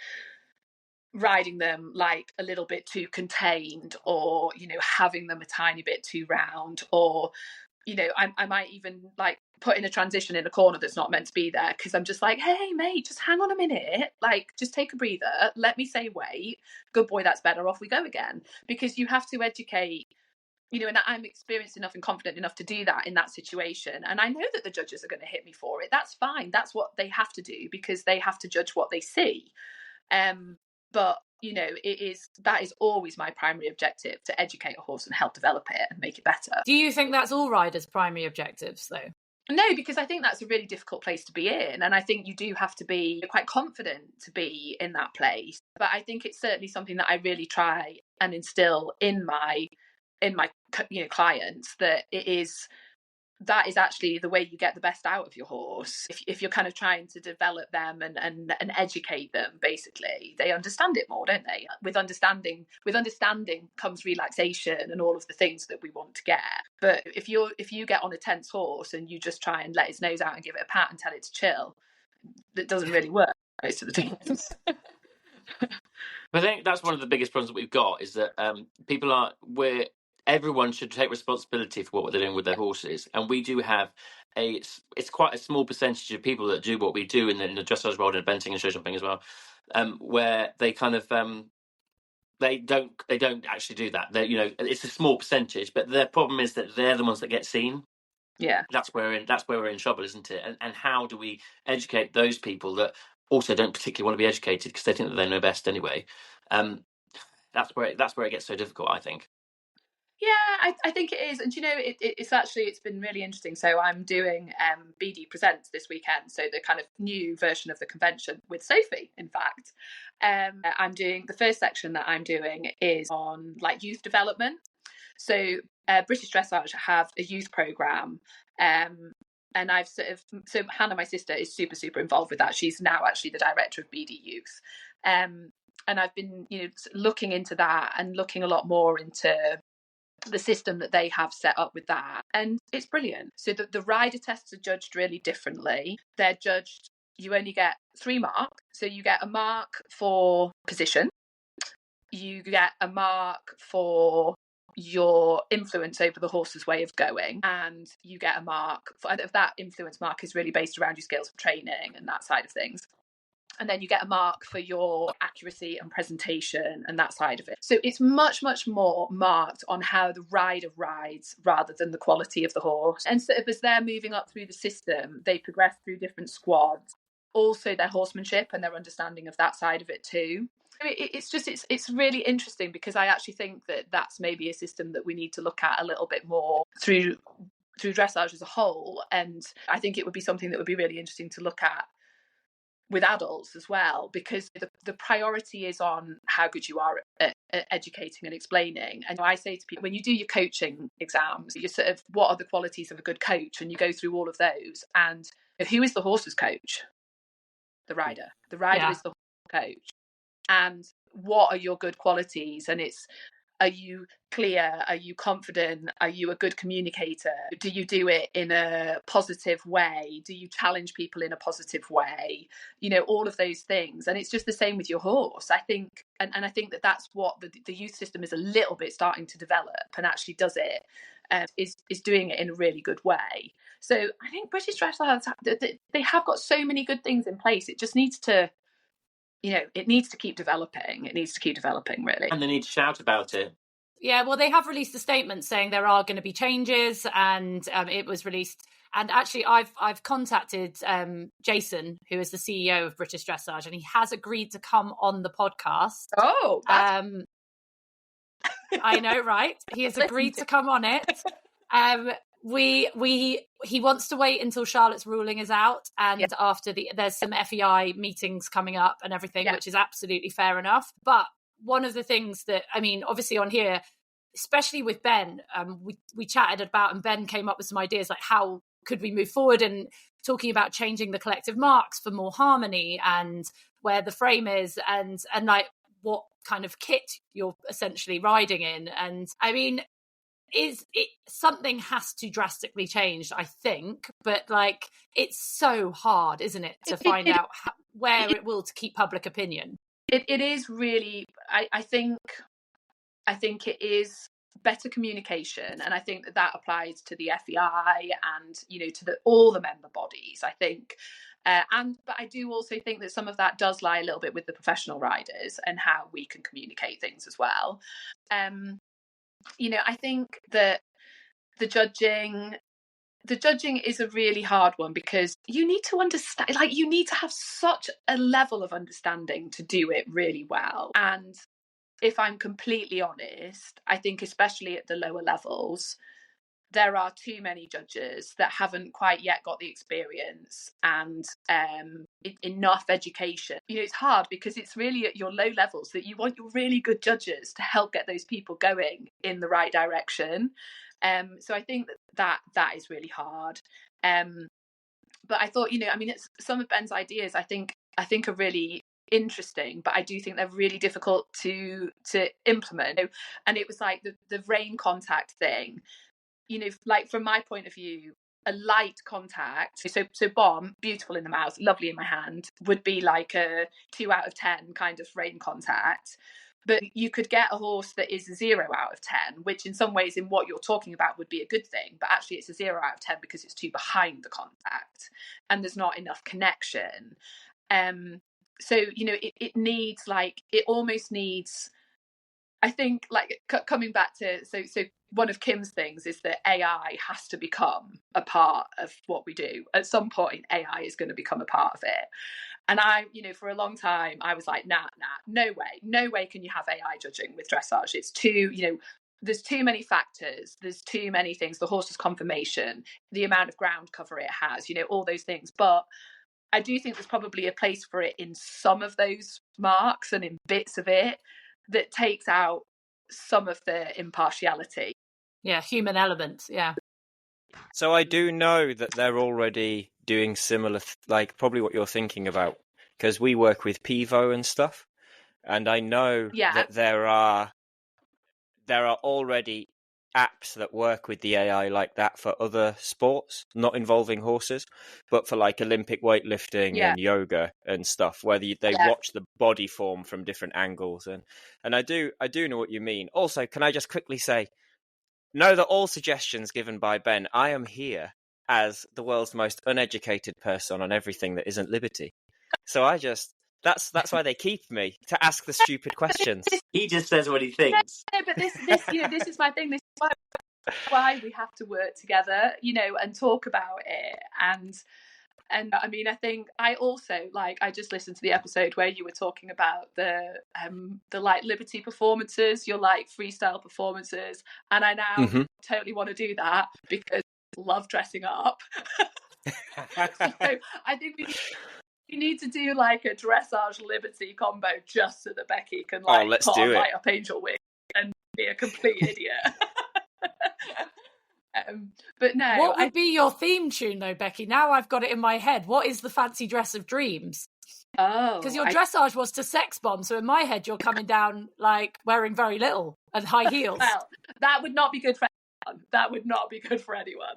S4: riding them like a little bit too contained, or, having them a tiny bit too round, or, I might even like put in a transition in a corner that's not meant to be there, because I'm just like, hey mate, just hang on a minute, like just take a breather, let me say wait, good boy, that's better, off we go again. Because you have to educate, and I'm experienced enough and confident enough to do that in that situation. And I know that the judges are going to hit me for it. That's fine. That's what they have to do, because they have to judge what they see. But that is always my primary objective, to educate a horse and help develop it and make it better.
S1: Do you think that's all riders' primary objectives though?
S4: No, because I think that's a really difficult place to be in, and I think you do have to be quite confident to be in that place. But I think it's certainly something that I really try and instill in my clients, that that is actually the way you get the best out of your horse. If you're kind of trying to develop them and educate them, basically, they understand it more, don't they? With understanding comes relaxation and all of the things that we want to get. But if you get on a tense horse and you just try and let its nose out and give it a pat and tell it to chill, that doesn't really work most of the times.
S2: I think that's one of the biggest problems that we've got, is that everyone should take responsibility for what they're doing with their horses. And we do have it's quite a small percentage of people that do what we do in the dressage world, and eventing and show jumping as well, where they kind of they don't actually do that. It's a small percentage, but their problem is that they're the ones that get seen.
S4: Yeah,
S2: that's where we're in trouble, isn't it? And how do we educate those people that also don't particularly want to be educated because they think that they know best anyway? That's where it gets so difficult, I think.
S4: Yeah, I think it is. And it's been really interesting. So I'm doing BD Presents this weekend, so the kind of new version of the convention with Sophie, in fact. I'm doing, the first section that I'm doing is on like youth development. So British Dressage have a youth programme, and I've so Hannah, my sister, is super, super involved with that. She's now actually the director of BD Youth. And I've been, looking into that and looking a lot more into the system that they have set up with that, and it's brilliant. So the rider tests are judged really differently. They're judged, you only get 3 marks. So you get a mark for position, you get a mark for your influence over the horse's way of going, and you get a mark. If that influence mark is really based around your skills for training and that side of things. And then you get a mark for your accuracy and presentation and that side of it. So it's much, much more marked on how the rider rides rather than the quality of the horse. And so as they're moving up through the system, they progress through different squads. Also their horsemanship and their understanding of that side of it too. It's really interesting, because I actually think that that's maybe a system that we need to look at a little bit more through dressage as a whole. And I think it would be something that would be really interesting to look at with adults as well, because the priority is on how good you are at educating and explaining. And I say to people, when you do your coaching exams, you sort of, what are the qualities of a good coach? And you go through all of those. And who is the horse's coach? The rider. The rider is the coach. And what are your good qualities? And it's, are you clear? Are you confident? Are you a good communicator? Do you do it in a positive way? Do you challenge people in a positive way? You know, all of those things. And it's just the same with your horse, I think. And I think that that's what the youth system is a little bit starting to develop, and actually does it, is doing it in a really good way. So I think British dressage, they have got so many good things in place. It just needs to, you know, it needs to keep developing. It needs to keep developing, really.
S2: And they need to shout about it.
S1: Yeah, well, they have released a statement saying there are going to be changes, and it was released. And actually, I've contacted Jason, who is the CEO of British Dressage, and he has agreed to come on the podcast.
S4: Oh,
S1: I know, right? He has agreed to come on it. He wants to wait until Charlotte's ruling is out, and after there's some FEI meetings coming up and everything, which is absolutely fair enough. But one of the things that, I mean, obviously on here, especially with Ben, we chatted about, and Ben came up with some ideas like how could we move forward, and talking about changing the collective marks for more harmony, and where the frame is, and like what kind of kit you're essentially riding in. And I mean, something has to drastically change, I think, but like it's so hard, isn't it, to find out where it will to keep public opinion.
S4: It is really, I think it is better communication, and I think that applies to the FEI and, you know, to all the member bodies, I think. But I do also think that some of that does lie a little bit with the professional riders and how we can communicate things as well. You know, I think that the judging is a really hard one, because you need to understand, like, you need to have such a level of understanding to do it really well. And if I'm completely honest, I think especially at the lower levels, there are too many judges that haven't quite yet got the experience and enough education. You know, it's hard because it's really at your low levels that you want your really good judges to help get those people going in the right direction. So I think that is really hard. But I thought, you know, I mean, it's some of Ben's ideas I think are really interesting, but I do think they're really difficult to implement. And it was like the rein contact thing. You know, like from my point of view, a light contact, so bomb, beautiful in the mouth, lovely in my hand, would be like a 2 out of 10 kind of rein contact. But you could get a horse that is a 0 out of 10, which in some ways in what you're talking about would be a good thing, but actually it's a 0 out of 10 because it's too behind the contact and there's not enough connection. So, you know, it needs, like, it almost needs, I think, like, coming back to, so one of Kim's things is that AI has to become a part of what we do. At some point, AI is going to become a part of it. And I, you know, for a long time, I was like, nah, no way can you have AI judging with dressage. It's too, you know, there's too many factors. There's too many things. The horse's conformation, the amount of ground cover it has, you know, all those things. But I do think there's probably a place for it in some of those marks and in bits of it that takes out some of the impartiality.
S1: Yeah, human elements, yeah.
S3: So I do know that they're already doing similar, like probably what you're thinking about, because we work with Pivo and stuff, and I know that there are already apps that work with the AI like that for other sports, not involving horses, but for like Olympic weightlifting and yoga and stuff, where they watch the body form from different angles, and I do know what you mean. Also, can I just quickly say, know that all suggestions given by Ben, I am here as the world's most uneducated person on everything that isn't liberty. So that's why they keep me, to ask the stupid questions.
S2: He just says what he thinks.
S4: No, but this is my thing. This is why we have to work together, and talk about it. And I mean, I think I also, like, I just listened to the episode where you were talking about the like liberty performances, your like freestyle performances, and I now totally want to do that because I love dressing up. So I think we need to do like a dressage liberty combo just so that Becky can like put on like a angel wig and be a complete idiot. But no.
S1: What would be your theme tune though, Becky? Now I've got it in my head. What is the fancy dress of dreams?
S4: Oh,
S1: because your dressage was to Sex Bomb, so in my head you're coming down like wearing very little and high heels.
S4: Well, that would not be good for anyone. That would not be good for anyone.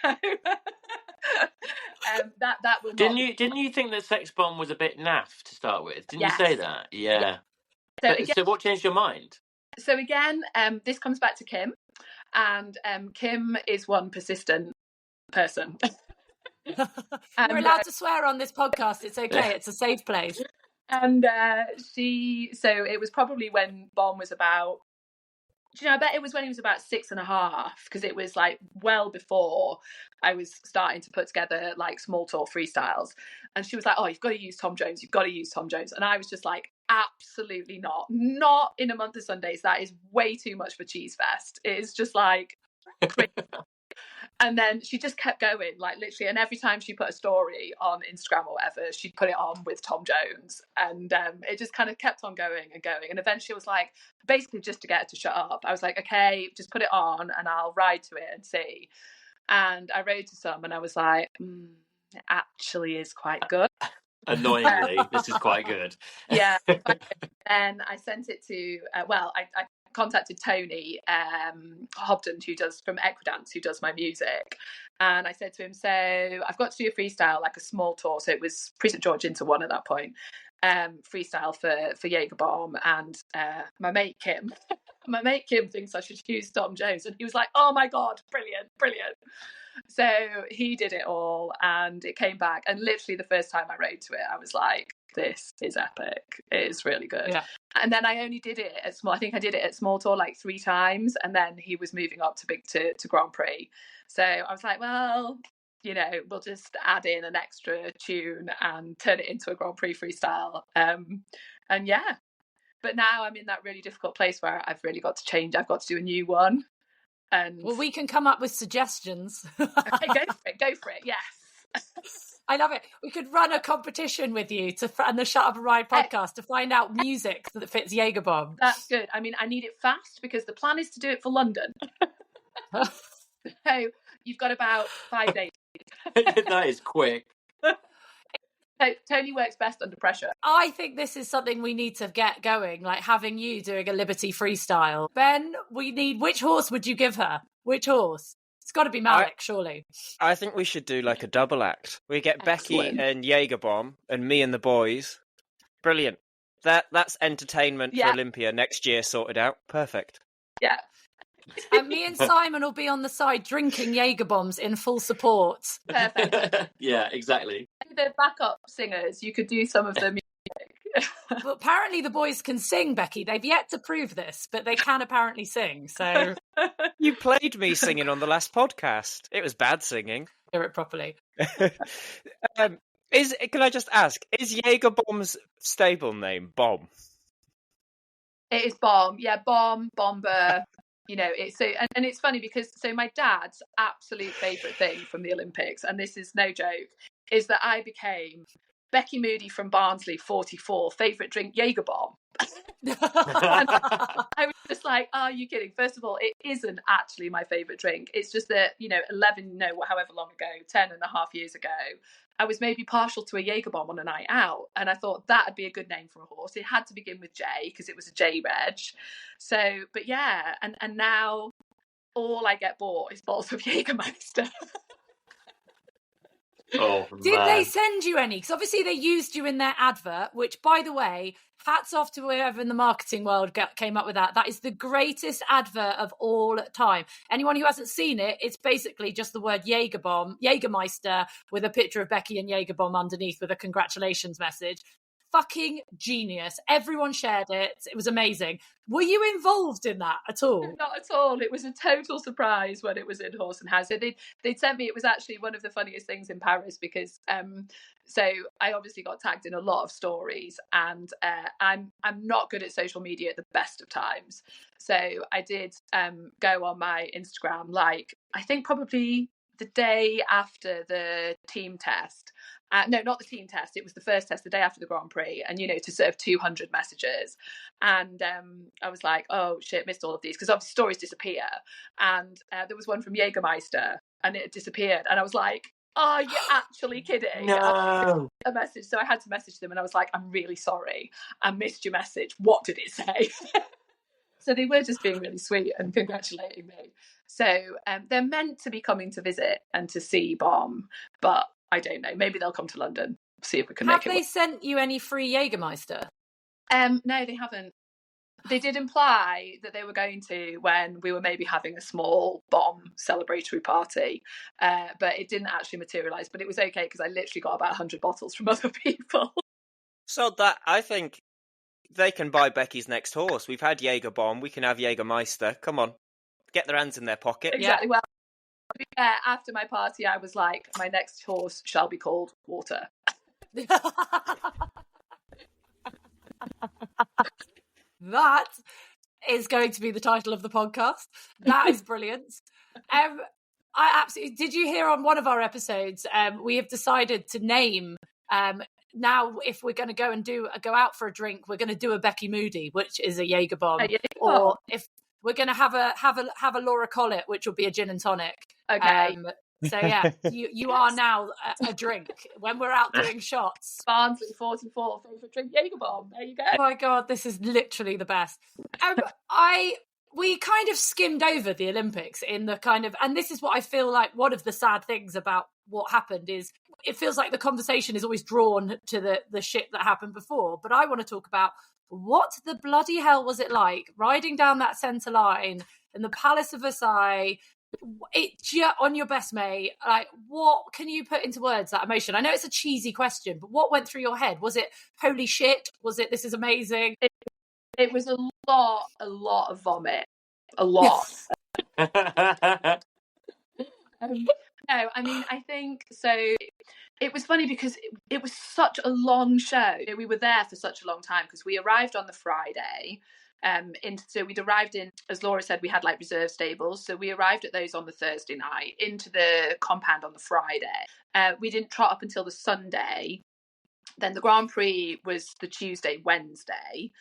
S4: So that would.
S2: Didn't you think that Sex Bomb was a bit naff to start with? Didn't you say that? Yeah. So what changed your mind?
S4: So again, this comes back to Kim. And Kim is one persistent person.
S1: You're allowed to swear on this podcast. It's okay. It's a safe place.
S4: And so it was probably when Bomb was about, I bet it was when he was about 6.5, because it was like well before I was starting to put together like small tour freestyles. And she was like, oh, you've got to use Tom Jones. You've got to use Tom Jones. And I was just like, absolutely not. Not in a month of Sundays. That is way too much for Cheese Fest. It is just like crazy. And then she just kept going, like literally. And every time she put a story on Instagram or whatever, she'd put it on with Tom Jones. And it just kind of kept on going and going. And eventually it was like, basically just to get her to shut up, I was like, okay, just put it on and I'll ride to it and see. And I rode to some and I was like, it actually is quite good.
S2: Annoyingly, this is quite good.
S4: Yeah. And I sent it to, I contacted Tony Hobden, who does from Equidance, who does my music. And I said to him, so I've got to do a freestyle, like a small tour. So it was Precinct George into one at that point. Freestyle for Jägerbomb. And my mate Kim thinks I should use Tom Jones. And he was like, oh my God, brilliant. So he did it all and it came back. And literally the first time I rode to it, I was like, this is epic. It is really good. Yeah. And then I only did it at small. I think I did it at small tour like 3 times. And then he was moving up to Grand Prix. So I was like, well, we'll just add in an extra tune and turn it into a Grand Prix freestyle. And yeah. But now I'm in that really difficult place where I've really got to change. I've got to do a new one. And
S1: well, we can come up with suggestions.
S4: Okay, go for it. Yes.
S1: I love it. We could run a competition with you and the Shut Up and Ride podcast to find out music that fits Jägerbomb.
S4: That's good. I mean, I need it fast because the plan is to do it for London. So you've got about 5 days.
S2: That is quick.
S4: Tony works best under pressure.
S1: I think this is something we need to get going, like having you doing a Liberty freestyle. Ben, which horse would you give her? Which horse? It's got to be Malik, surely.
S3: I think we should do like a double act. We get Becky and Jägerbomb and me and the boys. Brilliant. That's entertainment for Olympia next year sorted out. Perfect.
S4: Yeah.
S1: And me and Simon will be on the side drinking Jägerbombs in full support.
S4: Perfect.
S2: Yeah, exactly.
S4: The backup singers, you could do some of the music.
S1: But apparently the boys can sing, Becky. They've yet to prove this, but they can apparently sing. So
S3: you played me singing on the last podcast. It was bad singing.
S1: Hear it properly.
S3: Can I just ask, is Jägerbomb's stable name Bomb?
S4: It is Bomb. Yeah, Bomb, Bomber. It's so, and it's funny because my dad's absolute favourite thing from the Olympics, and this is no joke, is that I became Becky Moody from Barnsley, 44, favourite drink Jägerbomb. I was just like, are you kidding? First of all, it isn't actually my favourite drink. It's just that, however long ago, 10 and a half years ago, I was maybe partial to a Jägerbomb on a night out. And I thought that'd be a good name for a horse. It had to begin with J because it was a J reg. So, but yeah. And now all I get bought is bottles of Jägermeister.
S2: Oh,
S1: Did
S2: man.
S1: they send you any? Because obviously they used you in their advert, which, by the way, hats off to whoever in the marketing world came up with that. That is the greatest advert of all time. Anyone who hasn't seen it, it's basically just the word Jägerbomb, Jägermeister, with a picture of Becky and Jägerbomb underneath with a congratulations message. Fucking genius. Everyone shared it. It was amazing. Were you involved in that at all?
S4: Not at all. It was a total surprise when it was in Horse and House. So they'd sent me, it was actually one of the funniest things in Paris because so I obviously got tagged in a lot of stories, and I'm not good at social media at the best of times. So I did go on my Instagram, like I think probably the day after the team test. No, not the team test. It was the first test, the day after the Grand Prix, and to serve 200 messages. And I was like, oh shit, missed all of these, because obviously stories disappear. And there was one from Jägermeister, and it disappeared. And I was like, oh, you're actually kidding?
S2: No.
S4: A message. So I had to message them, and I was like, I'm really sorry, I missed your message. What did it say? So they were just being really sweet and congratulating me. So they're meant to be coming to visit and to see Bomb, but I don't know. Maybe they'll come to London. See if we can make it.
S1: Have they sent you any free Jägermeister?
S4: No, they haven't. They did imply that they were going to when we were maybe having a small Bomb celebratory party, but it didn't actually materialise. But it was okay because I literally got about 100 bottles from other people.
S3: So that, I think they can buy Becky's next horse. We've had Jägerbomb, we can have Jägermeister. Come on, get their hands in their pocket.
S4: Exactly. Well, after my party, I was like, my next horse shall be called Water.
S1: That is going to be the title of the podcast. That is brilliant. I absolutely did. You hear on one of our episodes? We have decided to name. Now, if we're going to go out for a drink, we're going to do a Becky Moody, which is a Jägerbomb, or if we're going to have a Laura Collett, which will be a gin and tonic.
S4: Okay.
S1: So yeah, you are now a drink when we're out doing shots.
S4: Barnsley 44 favourite drink Jägerbomb. There you go.
S1: Oh my god, this is literally the best. We kind of skimmed over the Olympics in the kind of, and this is what I feel like one of the sad things about what happened is it feels like the conversation is always drawn to the shit that happened before. But I want to talk about what the bloody hell was it like riding down that centre line in the Palace of Versailles, on your best mate. Like, what can you put into words, that emotion? I know it's a cheesy question, but what went through your head? Was it holy shit? Was it this is amazing?
S4: It was a lot of vomit. A lot. No, I mean, I think so. It was funny because it was such a long show. We were there for such a long time because we arrived on the Friday. So we'd arrived in, as Laura said, we had like reserve stables. So we arrived at those on the Thursday night, into the compound on the Friday. We didn't trot up until the Sunday. Then the Grand Prix was the Tuesday, Wednesday.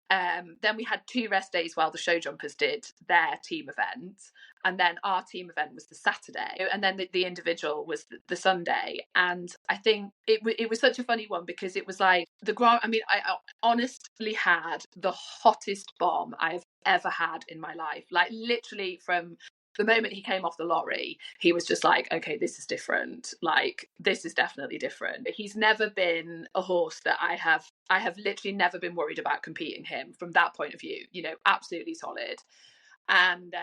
S4: Then we had 2 rest days while the show jumpers did their team event, and then our team event was the Saturday, and then the individual was the Sunday. And I think it was such a funny one because it was like I honestly had the hottest Bomb I've ever had in my life. Like literally from the moment he came off the lorry, he was just like, okay, this is different. Like, this is definitely different. He's never been a horse that I have literally never been worried about competing him from that point of view, absolutely solid. And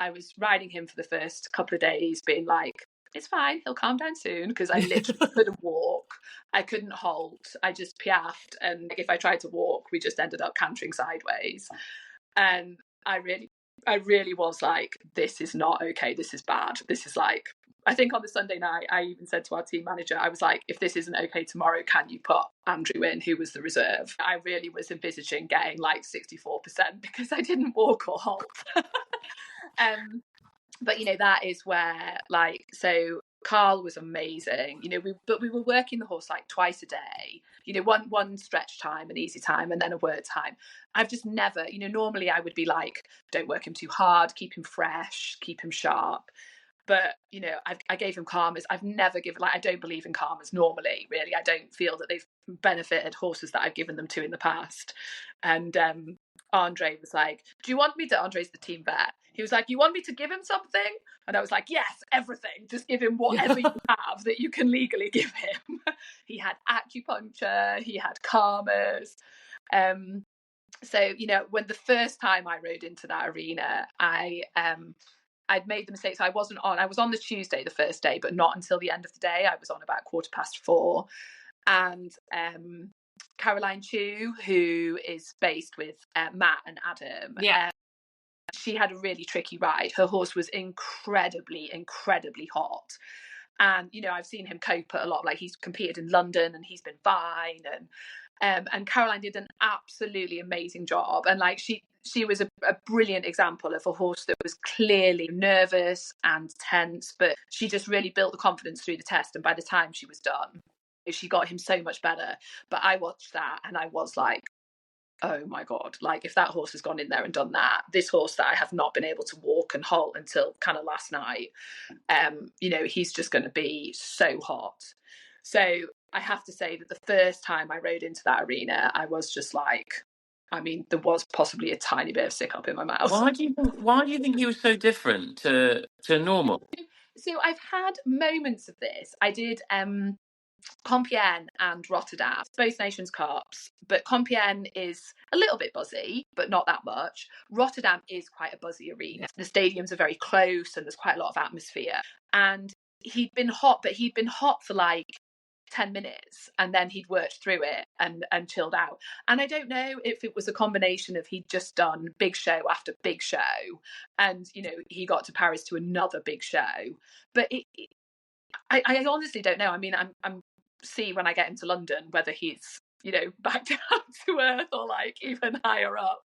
S4: I was riding him for the first couple of days being like, it's fine, he'll calm down soon, because I literally couldn't walk. I couldn't halt. I just piaffed. And if I tried to walk, we just ended up cantering sideways. And I really was like, this is not okay. This is bad. This is like, I think on the Sunday night, I even said to our team manager, I was like, if this isn't okay tomorrow, can you put Andrew in, who was the reserve? I really was envisaging getting like 64% because I didn't walk or halt. But, that is where, like, so Carl was amazing, we were working the horse like twice a day, one stretch time, an easy time, and then a word time. I've just never, normally I would be like, don't work him too hard, keep him fresh, keep him sharp. But, I gave him calmers. I've never given, like, I don't believe in calmers normally, really. I don't feel that they've benefited horses that I've given them to in the past. And Andre was like, do you want me to, Andre's the team vet. He was like, you want me to give him something? And I was like, yes, everything. Just give him whatever you have that you can legally give him. He had acupuncture, he had karmas. So, you know, when the first time I rode into that arena, I'd made the mistake. So I was on the Tuesday, the first day, but not until the end of the day. I was on about 4:15. And Caroline Chu, who is based with Matt and Adam, she had a really tricky ride. Her horse was incredibly hot. And, you know, I've seen him cope a lot. Like, he's competed in London and he's been fine. And Caroline did an absolutely amazing job. And like, she was a brilliant example of a horse that was clearly nervous and tense, but she just really built the confidence through the test. And by the time she was done, she got him so much better. But I watched that and I was like, oh my God, like if that horse has gone in there and done that, this horse that I have not been able to walk and halt until kind of last night, you know, he's just going to be so hot. So I have to say that the first time I rode into that arena, I was just like, I mean, there was possibly a tiny bit of sick up in my mouth.
S2: Why do you think he was so different to normal?
S4: So I've had moments of this. I did Compiègne and Rotterdam, both Nations Cups, but Compiègne is a little bit buzzy, but not that much. Rotterdam is quite a buzzy arena. The stadiums are very close and there's quite a lot of atmosphere. And he'd been hot for like 10 minutes and then he'd worked through it and chilled out. And I don't know if it was a combination of he'd just done big show after big show and, you know, he got to Paris to another big show. But I honestly don't know. I mean, I'm see when I get into London whether he's, you know, back down to earth or like even higher up.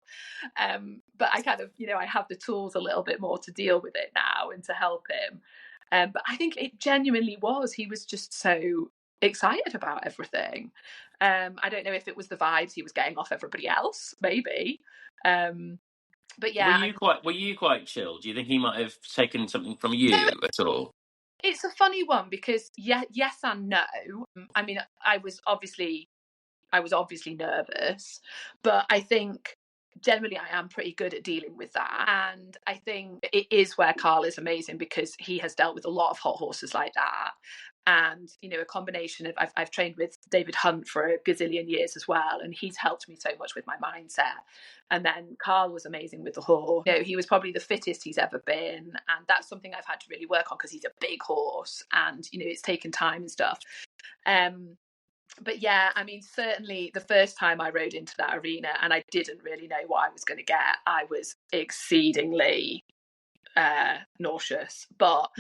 S4: But I kind of, you know, I have the tools a little bit more to deal with it now and to help him. But I think it genuinely was, he was just so excited about everything. I don't know if it was the vibes he was getting off everybody else, maybe. But yeah.
S2: Were you quite chilled? Do you think he might have taken something from you at all?
S4: It's a funny one because yes and no. I mean, I was obviously nervous, but I think generally I am pretty good at dealing with that. And I think it is where Carl is amazing because he has dealt with a lot of hot horses like that. And, you know, a combination of, I've trained with David Hunt for a gazillion years as well. And he's helped me so much with my mindset. And then Carl was amazing with the horse. You know, he was probably the fittest he's ever been. And that's something I've had to really work on because he's a big horse and, you know, it's taken time and stuff. But yeah, I mean, certainly the first time I rode into that arena and I didn't really know what I was going to get, I was exceedingly nauseous. But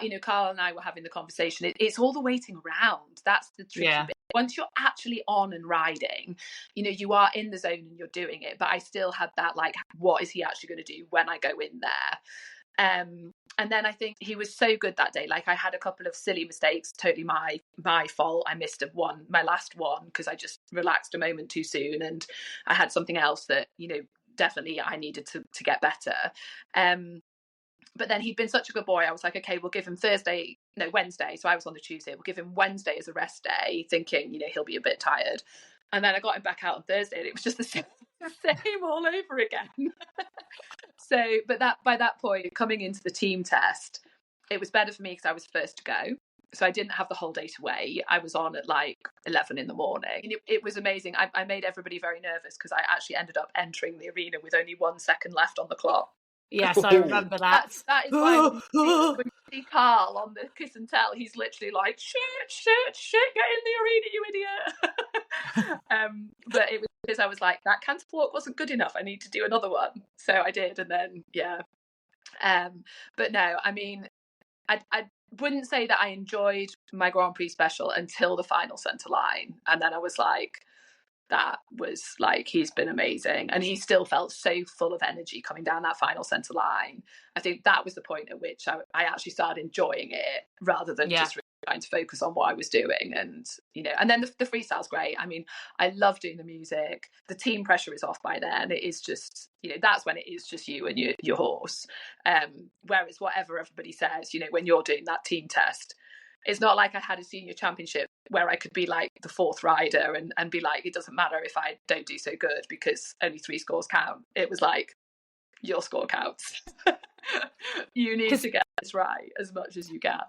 S4: you know, Carl and I were having the conversation. It's all the waiting around. That's the tricky bit. Once you're actually on and riding, you know, you are in the zone and you're doing it. But I still had that, like, what is he actually going to do when I go in there? And then I think he was so good that day. Like, I had a couple of silly mistakes, totally my fault. I missed my last one, because I just relaxed a moment too soon. And I had something else that, you know, definitely I needed to get better. But then he'd been such a good boy. I was like, okay, we'll give him Wednesday. So I was on the Tuesday. We'll give him Wednesday as a rest day, thinking, you know, he'll be a bit tired. And then I got him back out on Thursday and it was just the same all over again. So, but by that point, coming into the team test, it was better for me because I was first to go. So I didn't have the whole day to wait. I was on at like 11 in the morning. And it was amazing. I made everybody very nervous because I actually ended up entering the arena with only 1 second left on the clock.
S1: Yes, I remember that.
S4: That is why when you see Carl on the kiss and tell, he's literally like, shit, get in the arena, you idiot. But it was because I was like, that canter walk wasn't good enough. I need to do another one. So I did. And then, yeah. But no, I mean, I wouldn't say that I enjoyed my Grand Prix special until the final centre line. And then I was like, that was like, he's been amazing. And he still felt so full of energy coming down that final centre line. I think that was the point at which I actually started enjoying it rather than just really trying to focus on what I was doing. And, you know, and then the freestyle's great. I mean, I love doing the music. The team pressure is off by then. It is just, you know, that's when it is just you and your horse. Whereas whatever everybody says, you know, when you're doing that team test, it's not like I had a senior championship where I could be like the fourth rider and be like, it doesn't matter if I don't do so good because only 3 scores count. It was like, your score counts. You need to get this right as much as you can.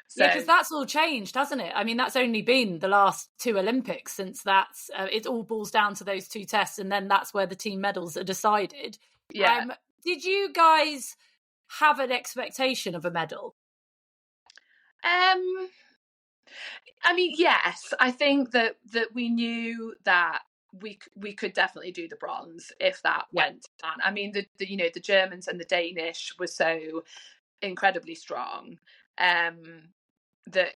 S4: So,
S1: yeah, because that's all changed, hasn't it? I mean, that's only been the last 2 Olympics since that's it all boils down to those 2 tests, and then that's where the team medals are decided.
S4: yeah.
S1: Did you guys have an expectation of a medal?
S4: I mean, yes. I think that we knew that we could definitely do the bronze if that went on. I mean, the the Germans and the Danish were so incredibly strong that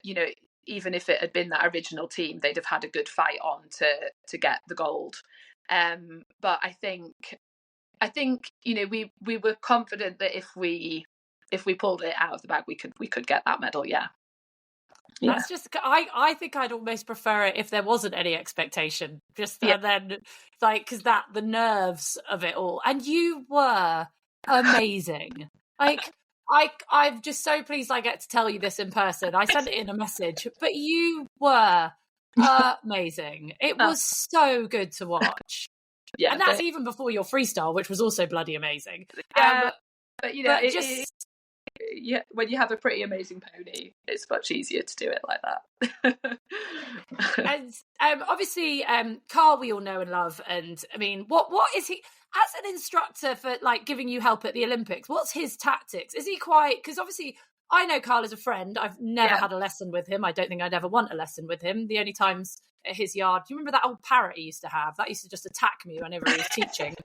S4: even if it had been that original team, they'd have had a good fight on to get the gold. But I think we were confident that if we pulled it out of the bag, we could get that medal. Yeah.
S1: That's just, I think I'd almost prefer it if there wasn't any expectation, and then like, because the nerves of it all, and you were amazing. Like, I'm just so pleased I get to tell you this in person. I sent it in a message, but you were amazing. It was so good to watch. Yeah, and that's even before your freestyle, which was also bloody amazing.
S4: Yeah, but when you have a pretty amazing pony, it's much easier to do it like that.
S1: And obviously, Carl, we all know and love. And I mean, what is he as an instructor for, like, giving you help at the Olympics? What's his tactics? Is he quite? Because obviously, I know Carl as a friend. I've never had a lesson with him. I don't think I'd ever want a lesson with him. The only times at his yard, do you remember that old parrot he used to have? That used to just attack me whenever he was teaching.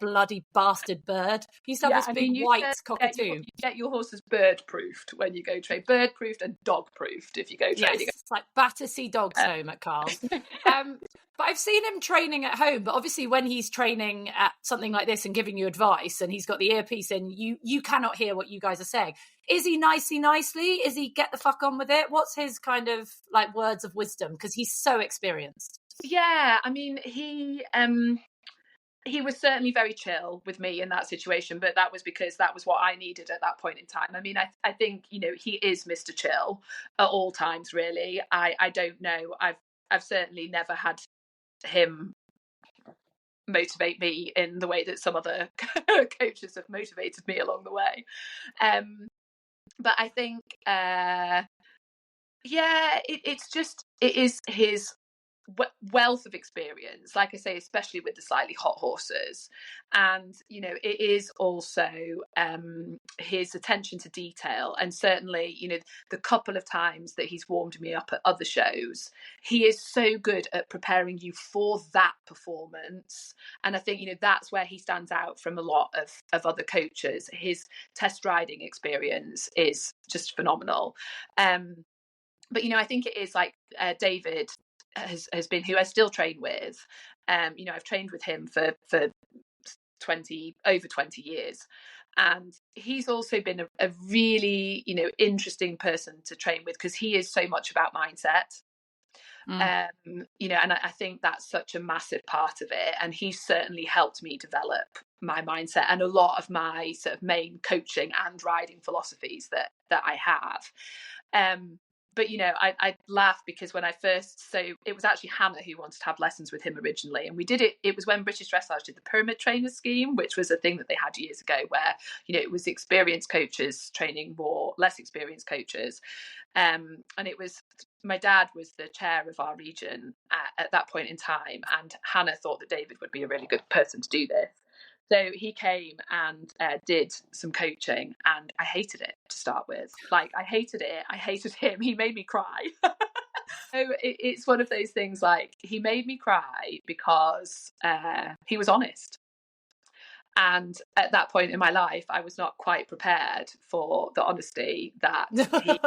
S1: Bloody bastard bird. He used to have this big white cockatoo.
S4: You get your horses bird proofed when you go train. Bird proofed and dog proofed if you go training.
S1: Yes, it's like Battersea dogs home at Carl's. But I've seen him training at home, but obviously when he's training at something like this and giving you advice and he's got the earpiece in, you cannot hear what you guys are saying. Is he nicely? Is he get the fuck on with it? What's his kind of like words of wisdom? Because he's so experienced.
S4: Yeah, I mean, he was certainly very chill with me in that situation, but that was because that was what I needed at that point in time. I mean, I think, he is Mr. Chill at all times, really. I don't know. I've certainly never had him motivate me in the way that some other coaches have motivated me along the way. But I think, it is his wealth of experience, like I say, especially with the slightly hot horses, and it is also his attention to detail, and certainly the couple of times that he's warmed me up at other shows, he is so good at preparing you for that performance. And I think that's where he stands out from a lot of other coaches. His test riding experience is just phenomenal. But I think it is like David has been, who I still train with. I've trained with him for over 20 years, and he's also been a really interesting person to train with, because he is so much about mindset. And I think that's such a massive part of it, and he's certainly helped me develop my mindset and a lot of my sort of main coaching and riding philosophies that I have. But I laugh because when it was actually Hannah who wanted to have lessons with him originally, and we did it was when British Dressage did the pyramid trainer scheme, which was a thing that they had years ago, where it was experienced coaches training more less experienced coaches, and it was, my dad was the chair of our region at that point in time, and Hannah thought that David would be a really good person to do this. So he came and did some coaching, and I hated it to start with. Like, I hated it. I hated him. He made me cry. So it's one of those things, like, he made me cry because he was honest. And at that point in my life, I was not quite prepared for the honesty that he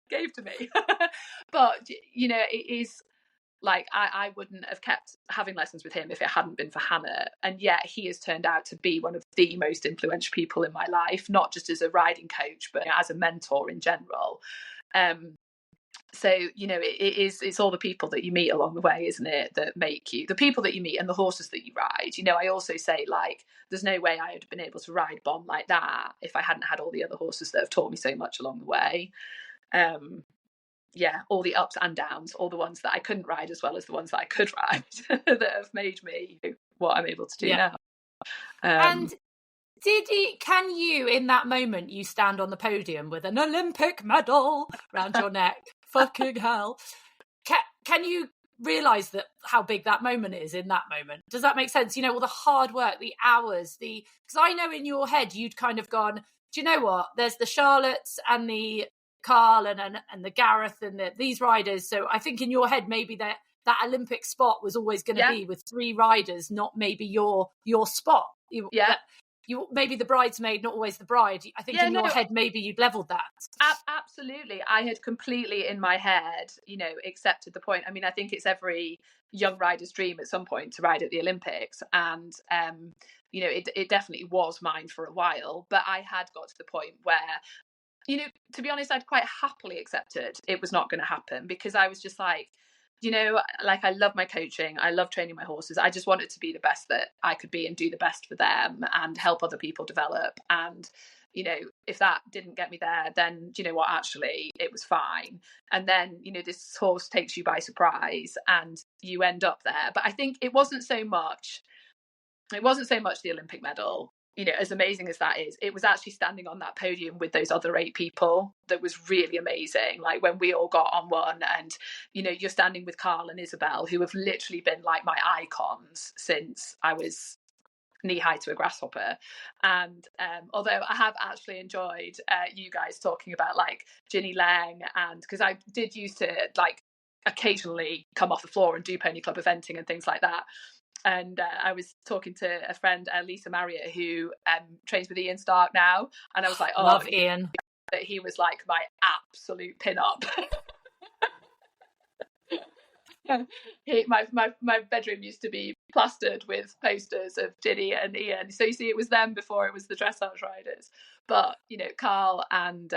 S4: gave to me. But, it is... like, I wouldn't have kept having lessons with him if it hadn't been for Hannah. And yet he has turned out to be one of the most influential people in my life, not just as a riding coach, but as a mentor in general. So, it's all the people that you meet along the way, isn't it, that make you, the people that you meet and the horses that you ride. I also say, like, there's no way I would have been able to ride Bomb like that if I hadn't had all the other horses that have taught me so much along the way. All the ups and downs, all the ones that I couldn't ride as well as the ones that I could ride, that have made me what I'm able to do now.
S1: And can you, in that moment, you stand on the podium with an Olympic medal around your neck? Fucking hell. Can you realise that how big that moment is in that moment? Does that make sense? You know, all the hard work, the hours, because I know in your head you'd kind of gone, do you know what? There's the Charlottes and the Carl and the Gareth and these riders. So I think in your head maybe that Olympic spot was always going to be with 3 riders, not maybe your spot. You maybe the bridesmaid, not always the bride. I think in your head maybe you'd leveled that.
S4: Absolutely. I had completely in my head, you know, accepted the point. I mean, I think it's every young rider's dream at some point to ride at the Olympics. And, you know, it definitely was mine for a while. But I had got to the point where, you know, to be honest, I'd quite happily accepted it was not going to happen, because I was just like, you know, like, I love my coaching. I love training my horses. I just wanted to be the best that I could be and do the best for them and help other people develop. And, you know, if that didn't get me there, then, you know what, actually, it was fine. And then, you know, this horse takes you by surprise and you end up there. But I think it wasn't so much the Olympic medal. You know, as amazing as that is, it was actually standing on that podium with those other 8 people that was really amazing. Like when we all got on one, and, you know, you're standing with Carl and Isabel, who have literally been like my icons since I was knee high to a grasshopper. And although I have actually enjoyed you guys talking about like Ginny Lang, and because I did used to like occasionally come off the floor and do pony club eventing and things like that. And I was talking to a friend, Lisa Marriott, who trains with Ian Stark now. And I was like,
S1: love Ian.
S4: That he was like my absolute pin-up. My bedroom used to be plastered with posters of Ginny and Ian. So you see, it was them before it was the dressage riders. But, you know, Carl and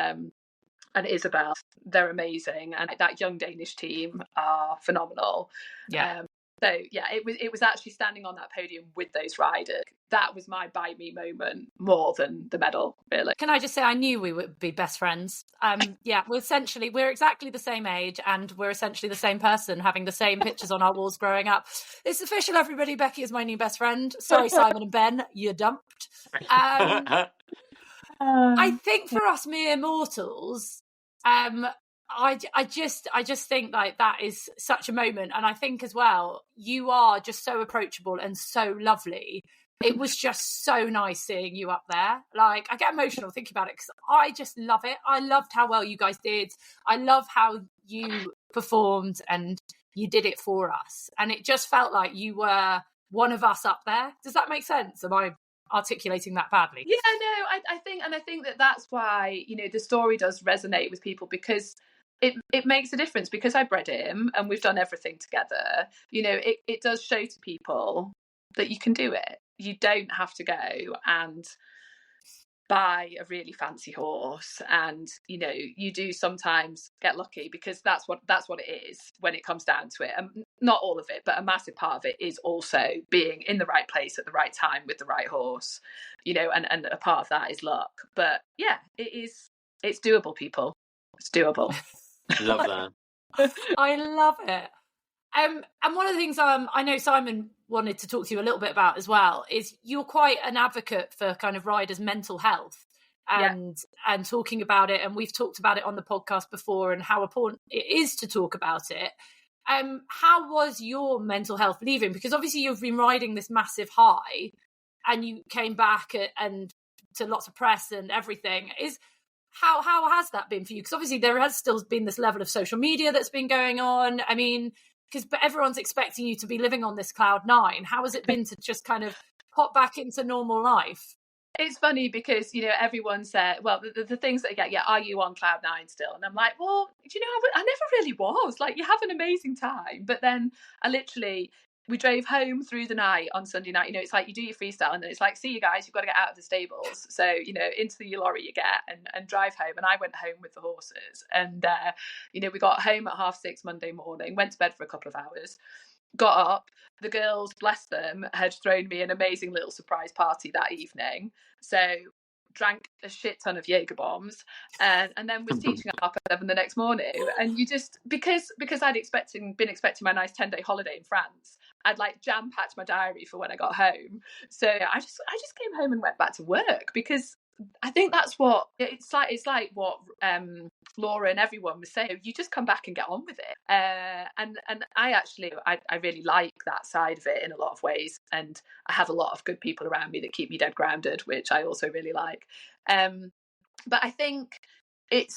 S4: Isabel, they're amazing. And that young Danish team are phenomenal.
S1: Yeah.
S4: So yeah, it was actually standing on that podium with those riders. That was my by me moment more than the medal, really.
S1: Can I just say, I knew we would be best friends. Yeah, we're exactly the same age, and we're essentially the same person, having the same pictures on our walls growing up. It's official, everybody. Becky is my new best friend. Sorry, Simon and Ben, you're dumped. I think for us mere mortals, I just think like that is such a moment. And I think as well, you are just so approachable and so lovely. It was just so nice seeing you up there. Like, I get emotional thinking about it because I just love it. I loved how well you guys did. I love how you performed and you did it for us. And it just felt like you were one of us up there. Does that make sense? Am I articulating that badly?
S4: Yeah, no, I think that that's why, you know, the story does resonate with people, because it makes a difference, because I bred him and we've done everything together. You know, it does show to people that you can do it. You don't have to go and buy a really fancy horse, and, you know, you do sometimes get lucky, because that's what it is when it comes down to it. And not all of it, but a massive part of it is also being in the right place at the right time with the right horse, you know, and a part of that is luck. But yeah, it's doable, people. It's doable.
S2: Love that.
S1: I love it. And one of the things I know Simon wanted to talk to you a little bit about as well is you're quite an advocate for kind of riders' mental health and talking about it. And we've talked about it on the podcast before and how important it is to talk about it. How was your mental health leaving? Because obviously you've been riding this massive high and you came back and to lots of press and everything. How has that been for you? Because obviously there has still been this level of social media that's been going on. I mean, but everyone's expecting you to be living on this cloud 9. How has it been to just kind of pop back into normal life?
S4: It's funny because, you know, everyone said, well, the things that I get, are you on cloud 9 still? And I'm like, well, do you know, I never really was. Like, you have an amazing time. But then we drove home through the night on Sunday night. You know, it's like you do your freestyle and then it's like, see you guys, you've got to get out of the stables. So, you know, into the lorry you get and drive home. And I went home with the horses. And, you know, we got home at 6:30 Monday morning, went to bed for a couple of hours, got up. The girls, bless them, had thrown me an amazing little surprise party that evening. So drank a shit ton of Jägerbombs, and then was teaching at 7:30 the next morning. And you just, because I'd been expecting my nice 10-day holiday in France, I'd like jam packed my diary for when I got home. So I just came home and went back to work, because I think that's what it's like what Laura and everyone was saying. You just come back and get on with it. And I really like that side of it in a lot of ways. And I have a lot of good people around me that keep me dead grounded, which I also really like. But I think it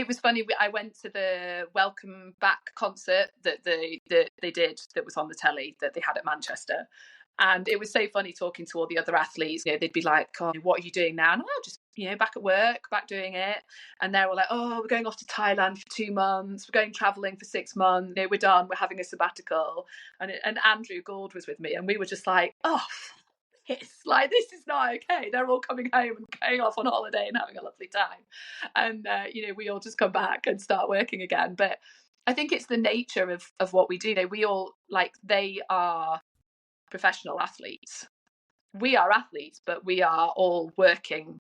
S4: was funny. I went to the Welcome Back concert that they did, that was on the telly, that they had at Manchester. And it was so funny talking to all the other athletes. You know, they'd be like, "Oh, what are you doing now?" And I'm just, back at work, back doing it. And they were like, "Oh, we're going off to Thailand for 2 months. We're going traveling for 6 months. We're done. We're having a sabbatical." And Andrew Gould was with me, and we were just like, "Oh, it's like, this is not okay. They're all coming home and going off on holiday and having a lovely time." And we all just come back and start working again. But I think it's the nature of what we do. We all, like, they are professional athletes. We are athletes, but we are all working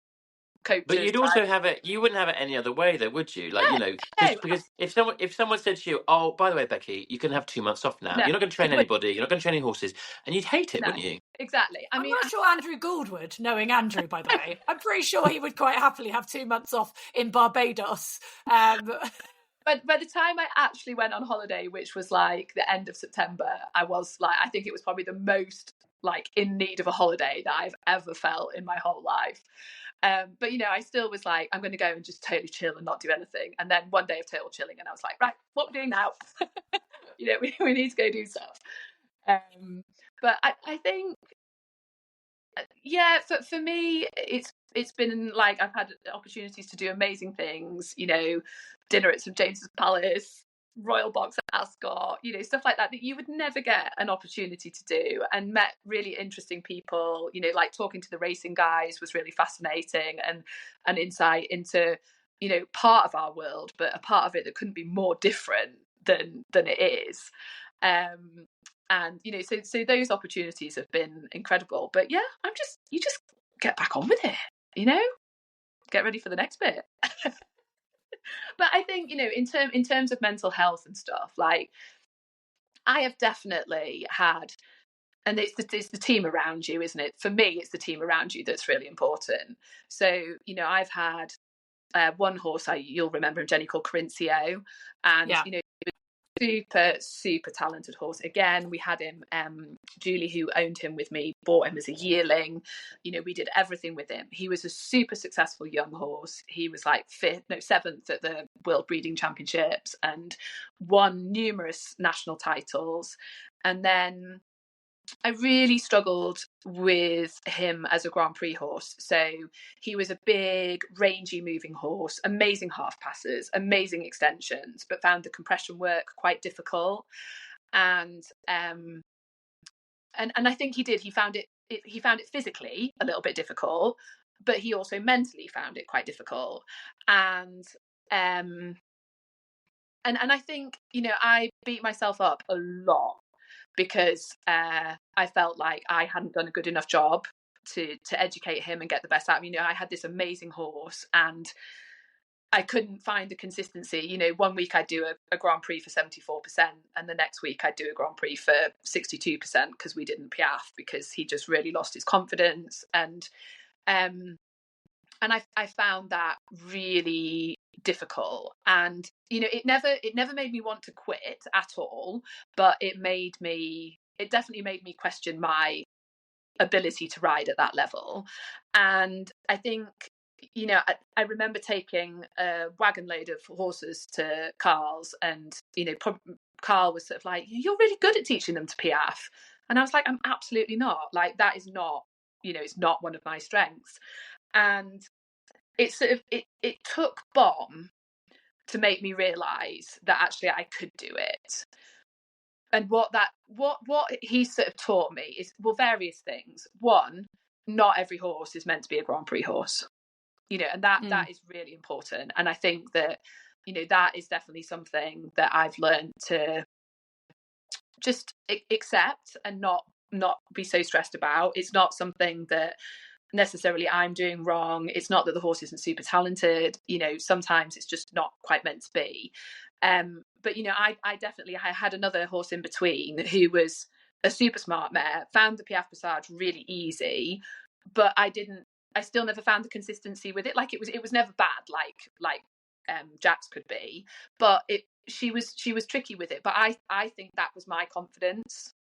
S4: coaches.
S2: But you'd also have it. You wouldn't have it any other way, though, would you? Like, because if someone said to you, "Oh, by the way, Becky, you can have 2 months off now. You're not going to train anybody. You're not going to train any horses," and you'd hate it, wouldn't you?
S4: Exactly.
S1: I'm not sure Andrew Gould would, knowing Andrew, by the way. I'm pretty sure he would quite happily have 2 months off in Barbados.
S4: But by the time I actually went on holiday, which was like the end of September, I was like, I think it was probably the most like in need of a holiday that I've ever felt in my whole life. But I still was like, I'm going to go and just totally chill and not do anything. And then one day of total chilling, and I was like, right, what we're doing now? We need to go do stuff. But I think, for me, it's been like, I've had opportunities to do amazing things. Dinner at St James's Palace, Royal Box at Ascot, stuff like that you would never get an opportunity to do, and met really interesting people. Like talking to the racing guys was really fascinating, and an insight into part of our world, but a part of it that couldn't be more different than it is. And so those opportunities have been incredible. But yeah, you just get back on with it, get ready for the next bit. But I think, in terms of mental health and stuff, like, I have definitely had, and it's the team around you, isn't it? For me, it's the team around you that's really important. So, I've had one horse, you'll remember him, Jenny, called Corincio, and super talented horse. Again, we had him, Julie, who owned him with me, bought him as a yearling. We did everything with him. He was a super successful young horse. He was like 7th at the World Breeding Championships and won numerous national titles. And then I really struggled with him as a Grand Prix horse. So he was a big, rangy moving horse, amazing half passes, amazing extensions, but found the compression work quite difficult. And I think he found it physically a little bit difficult, but he also mentally found it quite difficult. And I think, I beat myself up a lot, because I felt like I hadn't done a good enough job to educate him and get the best out of him. I had this amazing horse, and I couldn't find the consistency. One week I'd do a Grand Prix for 74%, and the next week I'd do a Grand Prix for 62% because we didn't piaffe, because he just really lost his confidence. And I found that really difficult. And it never made me want to quit at all, but it definitely made me question my ability to ride at that level. And I think I remember taking a wagon load of horses to Carl's, and Carl was sort of like, "You're really good at teaching them to piaffe," and I was like, "I'm absolutely not. Like, that is not, it's not one of my strengths." And it sort of it took Bomb to make me realise that actually I could do it. And what he sort of taught me is, well, various things. One, not every horse is meant to be a Grand Prix horse, and that is really important. And I think that that is definitely something that I've learned to just accept and not be so stressed about. It's not something that necessarily I'm doing wrong. It's not that the horse isn't super talented. Sometimes it's just not quite meant to be. But I definitely had another horse in between who was a super smart mare, found the Piaffe Passage really easy, but I still never found the consistency with it. Like it was never bad, like Jack's could be, but she was tricky with it. But I think that was my confidence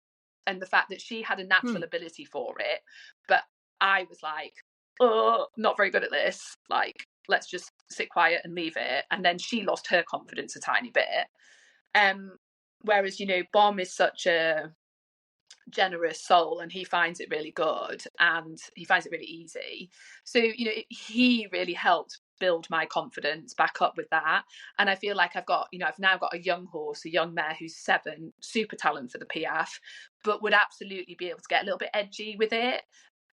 S4: and the fact that she had a natural ability for it, but I was like, oh, not very good at this. Like, let's just sit quiet and leave it. And then she lost her confidence a tiny bit. Whereas, Bomb is such a generous soul and he finds it really good and he finds it really easy. So, he really helped build my confidence back up with that. And I feel like I've now got a young horse, a young mare who's 7, super talent for the Piaffe, but would absolutely be able to get a little bit edgy with it.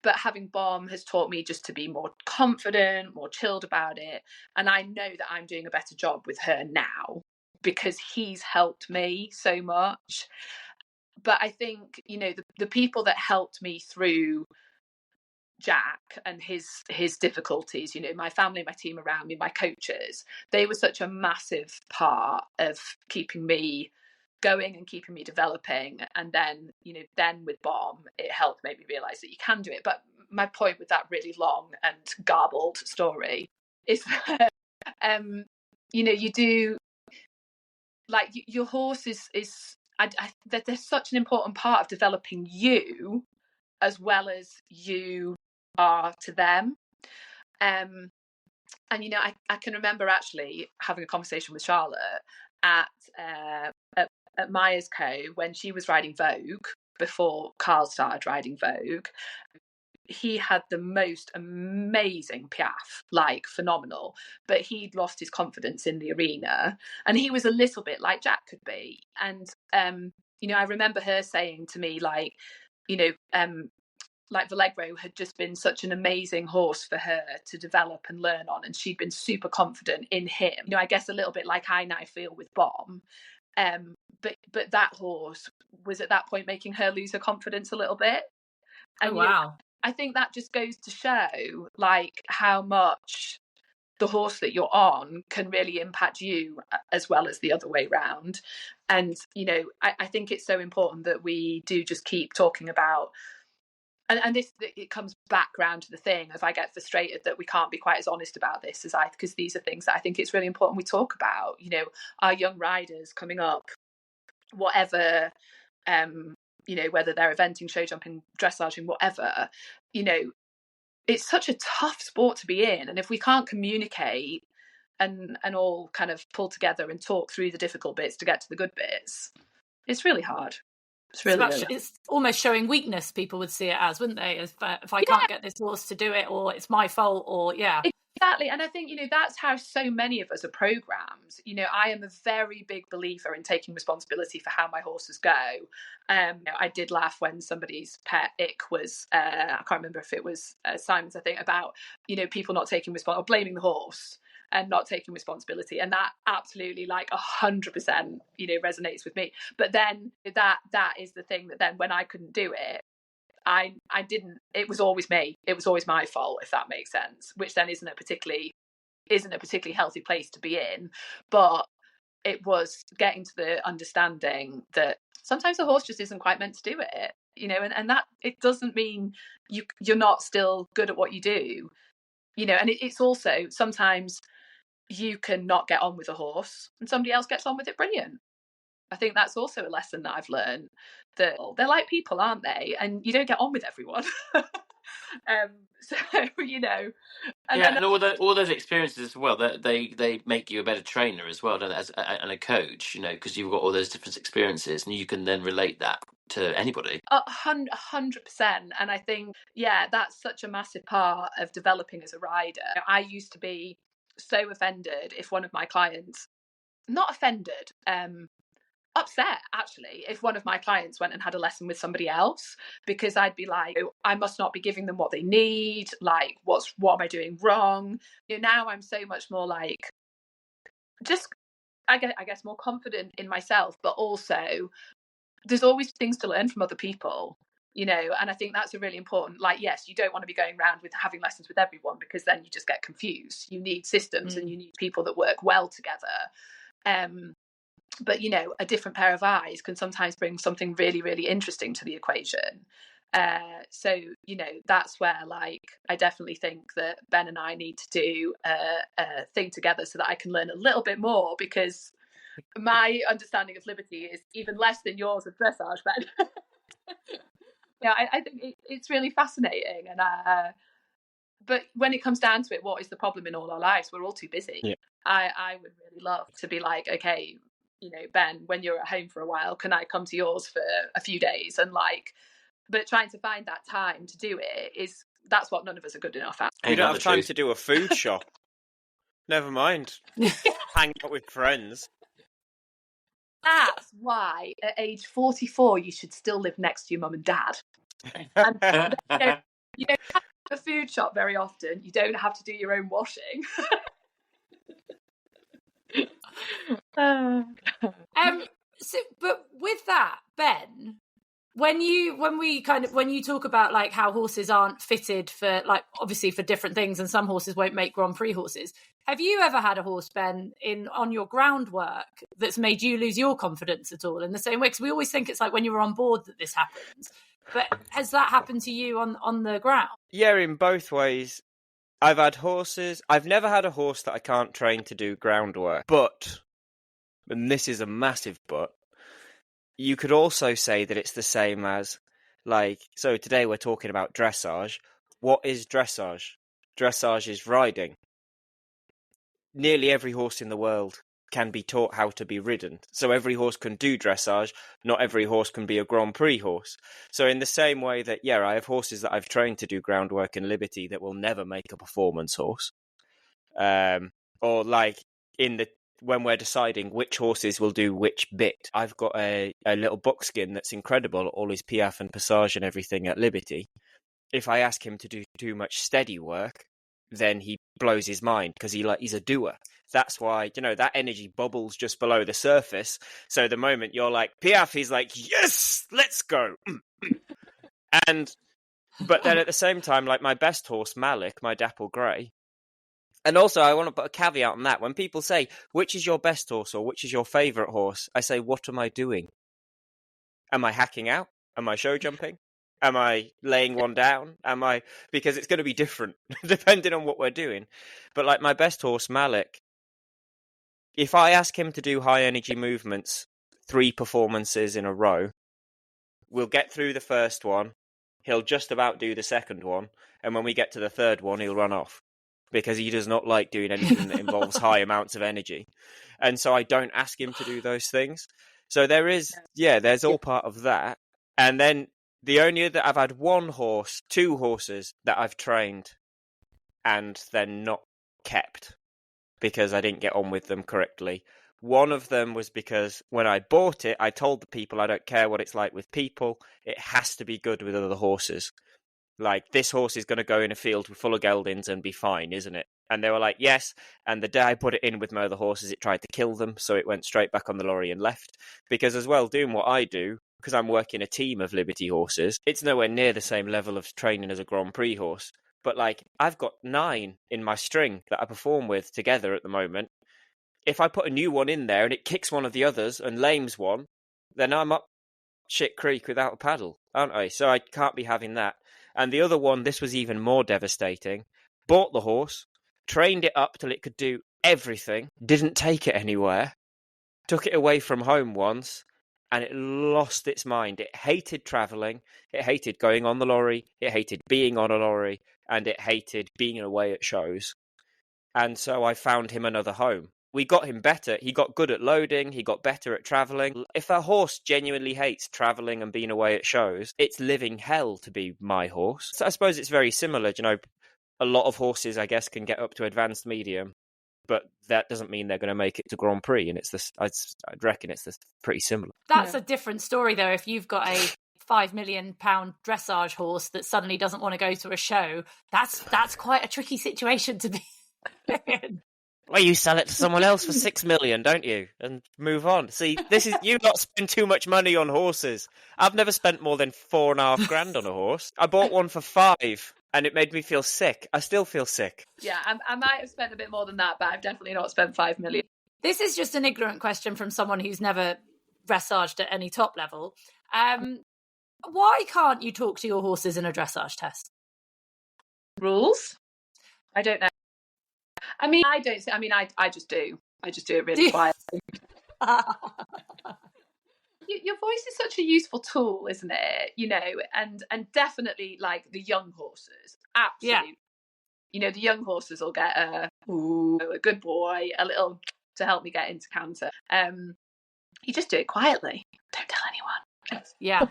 S4: But having Bomb has taught me just to be more confident, more chilled about it. And I know that I'm doing a better job with her now because he's helped me so much. But I think, the people that helped me through Jack and his difficulties, my family, my team around me, my coaches, they were such a massive part of keeping me going and keeping me developing. And then, then with Bomb, it helped make me realize that you can do it. But my point with that really long and garbled story is that, you do, like, your horse is that there's such an important part of developing you as well as you are to them. And I can remember actually having a conversation with Charlotte at Myers Co when she was riding Vogue before Carl started riding Vogue. He had the most amazing Piaffe, like phenomenal, but he'd lost his confidence in the arena and he was a little bit like Jack could be. And I remember her saying to me, like Valegro had just been such an amazing horse for her to develop and learn on, and she'd been super confident in him. I guess a little bit like I now feel with Bomb. But that horse was at that point making her lose her confidence a little bit. And,
S1: wow.
S4: I think that just goes to show like how much the horse that you're on can really impact you as well as the other way round. And, I think it's so important that we do just keep talking about, and this, it comes back around to the thing of I get frustrated that we can't be quite as honest about this because these are things that I think it's really important we talk about. Our young riders coming up, whatever, whether they're eventing, show jumping, dressaging, whatever, it's such a tough sport to be in. And if we can't communicate and all kind of pull together and talk through the difficult bits to get to the good bits, it's really hard. It's really,
S1: it's almost showing weakness, people would see it as, wouldn't they? If I can't get this horse to do it, or it's my fault, or
S4: Exactly. And I think, that's how so many of us are programmed. I am a very big believer in taking responsibility for how my horses go. I did laugh when somebody's pet ick was, I can't remember if it was Simon's, I think, about, people not taking responsibility or blaming the horse and not taking responsibility. And that absolutely, like 100%, resonates with me. But then that is the thing that then when I couldn't do it, I didn't, it was always me. It was always my fault, if that makes sense, which then isn't a particularly healthy place to be in. But it was getting to the understanding that sometimes a horse just isn't quite meant to do it, and that it doesn't mean you're not still good at what you do, and it's also sometimes you can not get on with a horse and somebody else gets on with it brilliant. I think that's also a lesson that I've learned, that they're like people, aren't they? And you don't get on with everyone. So,
S2: and all those experiences as well, they make you a better trainer as well, don't they? And a coach, because you've got all those different experiences and you can then relate that to anybody.
S4: 100%. And I think, that's such a massive part of developing as a rider. I used to be so offended if one of my clients, not offended, upset actually, if one of my clients went and had a lesson with somebody else, because I'd be like, I must not be giving them what they need, like what am I doing wrong? Now I'm so much more like, just I guess more confident in myself, but also there's always things to learn from other people. you know, and I think that's a really important, like, yes, you don't want to be going around with having lessons with everyone, because then you just get confused. You need systems and you need people that work well together. But, you know, a different pair of eyes can sometimes bring something really, really interesting to the equation. So, you know, that's where, like, I definitely think that Ben and I need to do a thing together so that I can learn a little bit more, because my understanding of liberty is even less than yours of dressage, Ben. Yeah, I think it's really fascinating. And but when it comes down to it, what is the problem in all our lives? We're all too busy.
S3: Yeah.
S4: I would really love to be like, okay, you know, Ben, when you're at home for a while, can I come to yours for a few days? And like, but trying to find that time to do it that's what none of us are good enough at.
S3: We don't have time to do a food shop. Never mind. Hang out with friends.
S4: That's why at age 44 you should still live next to your mum and dad. And you don't have a food shop very often. You don't have to do your own washing.
S1: So, but with that, Ben, when you talk about like how horses aren't fitted for, like, obviously for different things, and some horses won't make Grand Prix horses. Have you ever had a horse, Ben, on your groundwork that's made you lose your confidence at all in the same way? Because we always think it's like when you're on board that this happens. But has that happened to you on the ground?
S3: Yeah, in both ways. I've had horses. I've never had a horse that I can't train to do groundwork. But, and this is a massive but, you could also say that it's the same as, like, so today we're talking about dressage. What is dressage? Dressage is riding. Nearly every horse in the world can be taught how to be ridden. So every horse can do dressage. Not every horse can be a Grand Prix horse. So in the same way that, yeah, I have horses that I've trained to do groundwork and liberty that will never make a performance horse. Or like when we're deciding which horses will do which bit, I've got a little buckskin that's incredible, all his piaffe and passage and everything at liberty. If I ask him to do too much steady work, then he blows his mind because he's a doer. That's why, you know, that energy bubbles just below the surface. So the moment you're like, piaffe, he's like, yes, let's go. But then at the same time, like my best horse, Malik, my dapple grey. And also, I want to put a caveat on that. When people say, which is your best horse or which is your favourite horse? I say, what am I doing? Am I hacking out? Am I show jumping? Am I laying one down? Because it's going to be different depending on what we're doing. But like my best horse, Malik, if I ask him to do high energy movements 3 performances in a row, we'll get through the first one. He'll just about do the second one. And when we get to the third one, he'll run off because he does not like doing anything that involves high amounts of energy. And so I don't ask him to do those things. So there's all part of that. And then the only other, I've had 2 horses that I've trained and then not kept because I didn't get on with them correctly. One of them was because when I bought it, I told the people I don't care what it's like with people. It has to be good with other horses. Like, this horse is going to go in a field full of geldings and be fine, isn't it? And they were like, yes. And the day I put it in with my other horses, it tried to kill them. So it went straight back on the lorry and left. Because as well, doing what I do, because I'm working a team of Liberty horses, it's nowhere near the same level of training as a Grand Prix horse. But like, I've got 9 in my string that I perform with together at the moment. If I put a new one in there and it kicks one of the others and lames one, then I'm up shit creek without a paddle, aren't I? So I can't be having that. And the other one, this was even more devastating. Bought the horse, trained it up till it could do everything, didn't take it anywhere, took it away from home once, and it lost its mind. It hated travelling, it hated going on the lorry, it hated being on a lorry, and it hated being away at shows. And so I found him another home. We got him better. He got good at loading. He got better at travelling. If a horse genuinely hates travelling and being away at shows, it's living hell to be my horse. So I suppose it's very similar. You know, a lot of horses, I guess, can get up to advanced medium, but that doesn't mean they're going to make it to Grand Prix. And I'd reckon it's pretty similar.
S1: That's a different story, though. If you've got a £5 million dressage horse that suddenly doesn't want to go to a show, that's quite a tricky situation to be in.
S3: Well, you sell it to someone else for 6 million, don't you? And move on. See, this is you not spend too much money on horses. I've never spent more than 4.5 grand on a horse. I bought one for 5, and it made me feel sick. I still feel sick.
S4: Yeah, I might have spent a bit more than that, but I've definitely not spent 5 million.
S1: This is just an ignorant question from someone who's never dressaged at any top level. Why can't you talk to your horses in a dressage test?
S4: Rules? I don't know. I mean, I just do. I just do it really quietly. Your voice is such a useful tool, isn't it? You know, and definitely like the young horses. Absolutely. Yeah. You know, the young horses will get a good boy, a little to help me get into canter. You just do it quietly. Don't tell anyone.
S1: Yeah.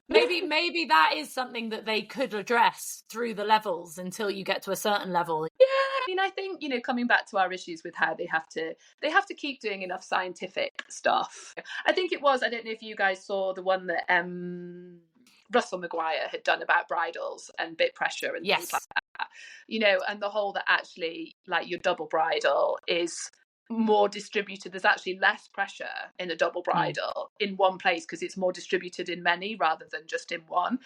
S1: Maybe that is something that they could address through the levels until you get to a certain level.
S4: Yeah, I mean, I think, you know, coming back to our issues with how they have to keep doing enough scientific stuff. I think it was, I don't know if you guys saw the one that Russell Maguire had done about bridles and bit pressure and things like that. You know, and the whole that actually like your double bridle is more distributed. There's actually less pressure in a double bridle in one place because it's more distributed in many rather than just in one.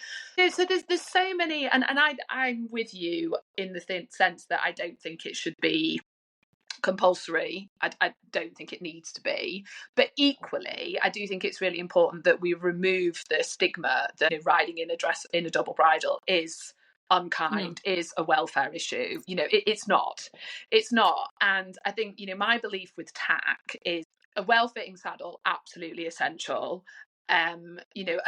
S4: So there's so many, and I'm with you in the sense that I don't think it should be compulsory. I don't think it needs to be, but equally I do think it's really important that we remove the stigma that riding in a double bridle is unkind, is a welfare issue. You know, it's not. And I think, you know, my belief with tack is a well-fitting saddle, absolutely essential. You know,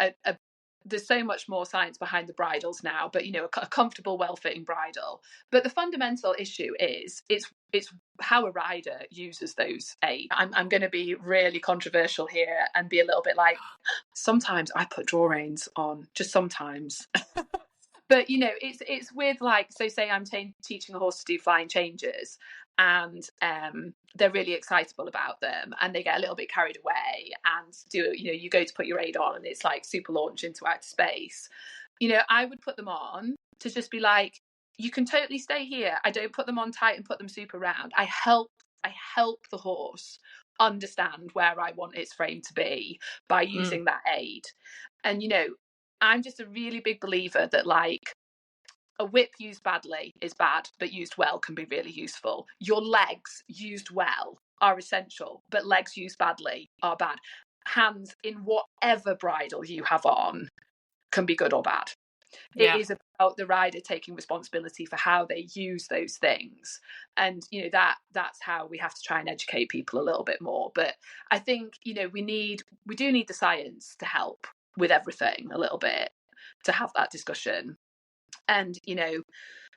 S4: there's so much more science behind the bridles now, but, you know, a comfortable, well-fitting bridle. But the fundamental issue is it's how a rider uses those aids. I'm going to be really controversial here and be a little bit like, sometimes I put draw reins on, just sometimes. But, you know, it's with like, so say I'm teaching a horse to do flying changes and they're really excitable about them and they get a little bit carried away and you go to put your aid on and it's like super launch into outer space. You know, I would put them on to just be like, you can totally stay here. I don't put them on tight and put them super round. I help the horse understand where I want its frame to be by using that aid. And, you know, I'm just a really big believer that like a whip used badly is bad, but used well can be really useful. Your legs used well are essential, but legs used badly are bad. Hands in whatever bridle you have on can be good or bad. Yeah. It is about the rider taking responsibility for how they use those things. And, you know, that's how we have to try and educate people a little bit more. But I think, you know, we do need the science to help with everything a little bit, to have that discussion. And, you know,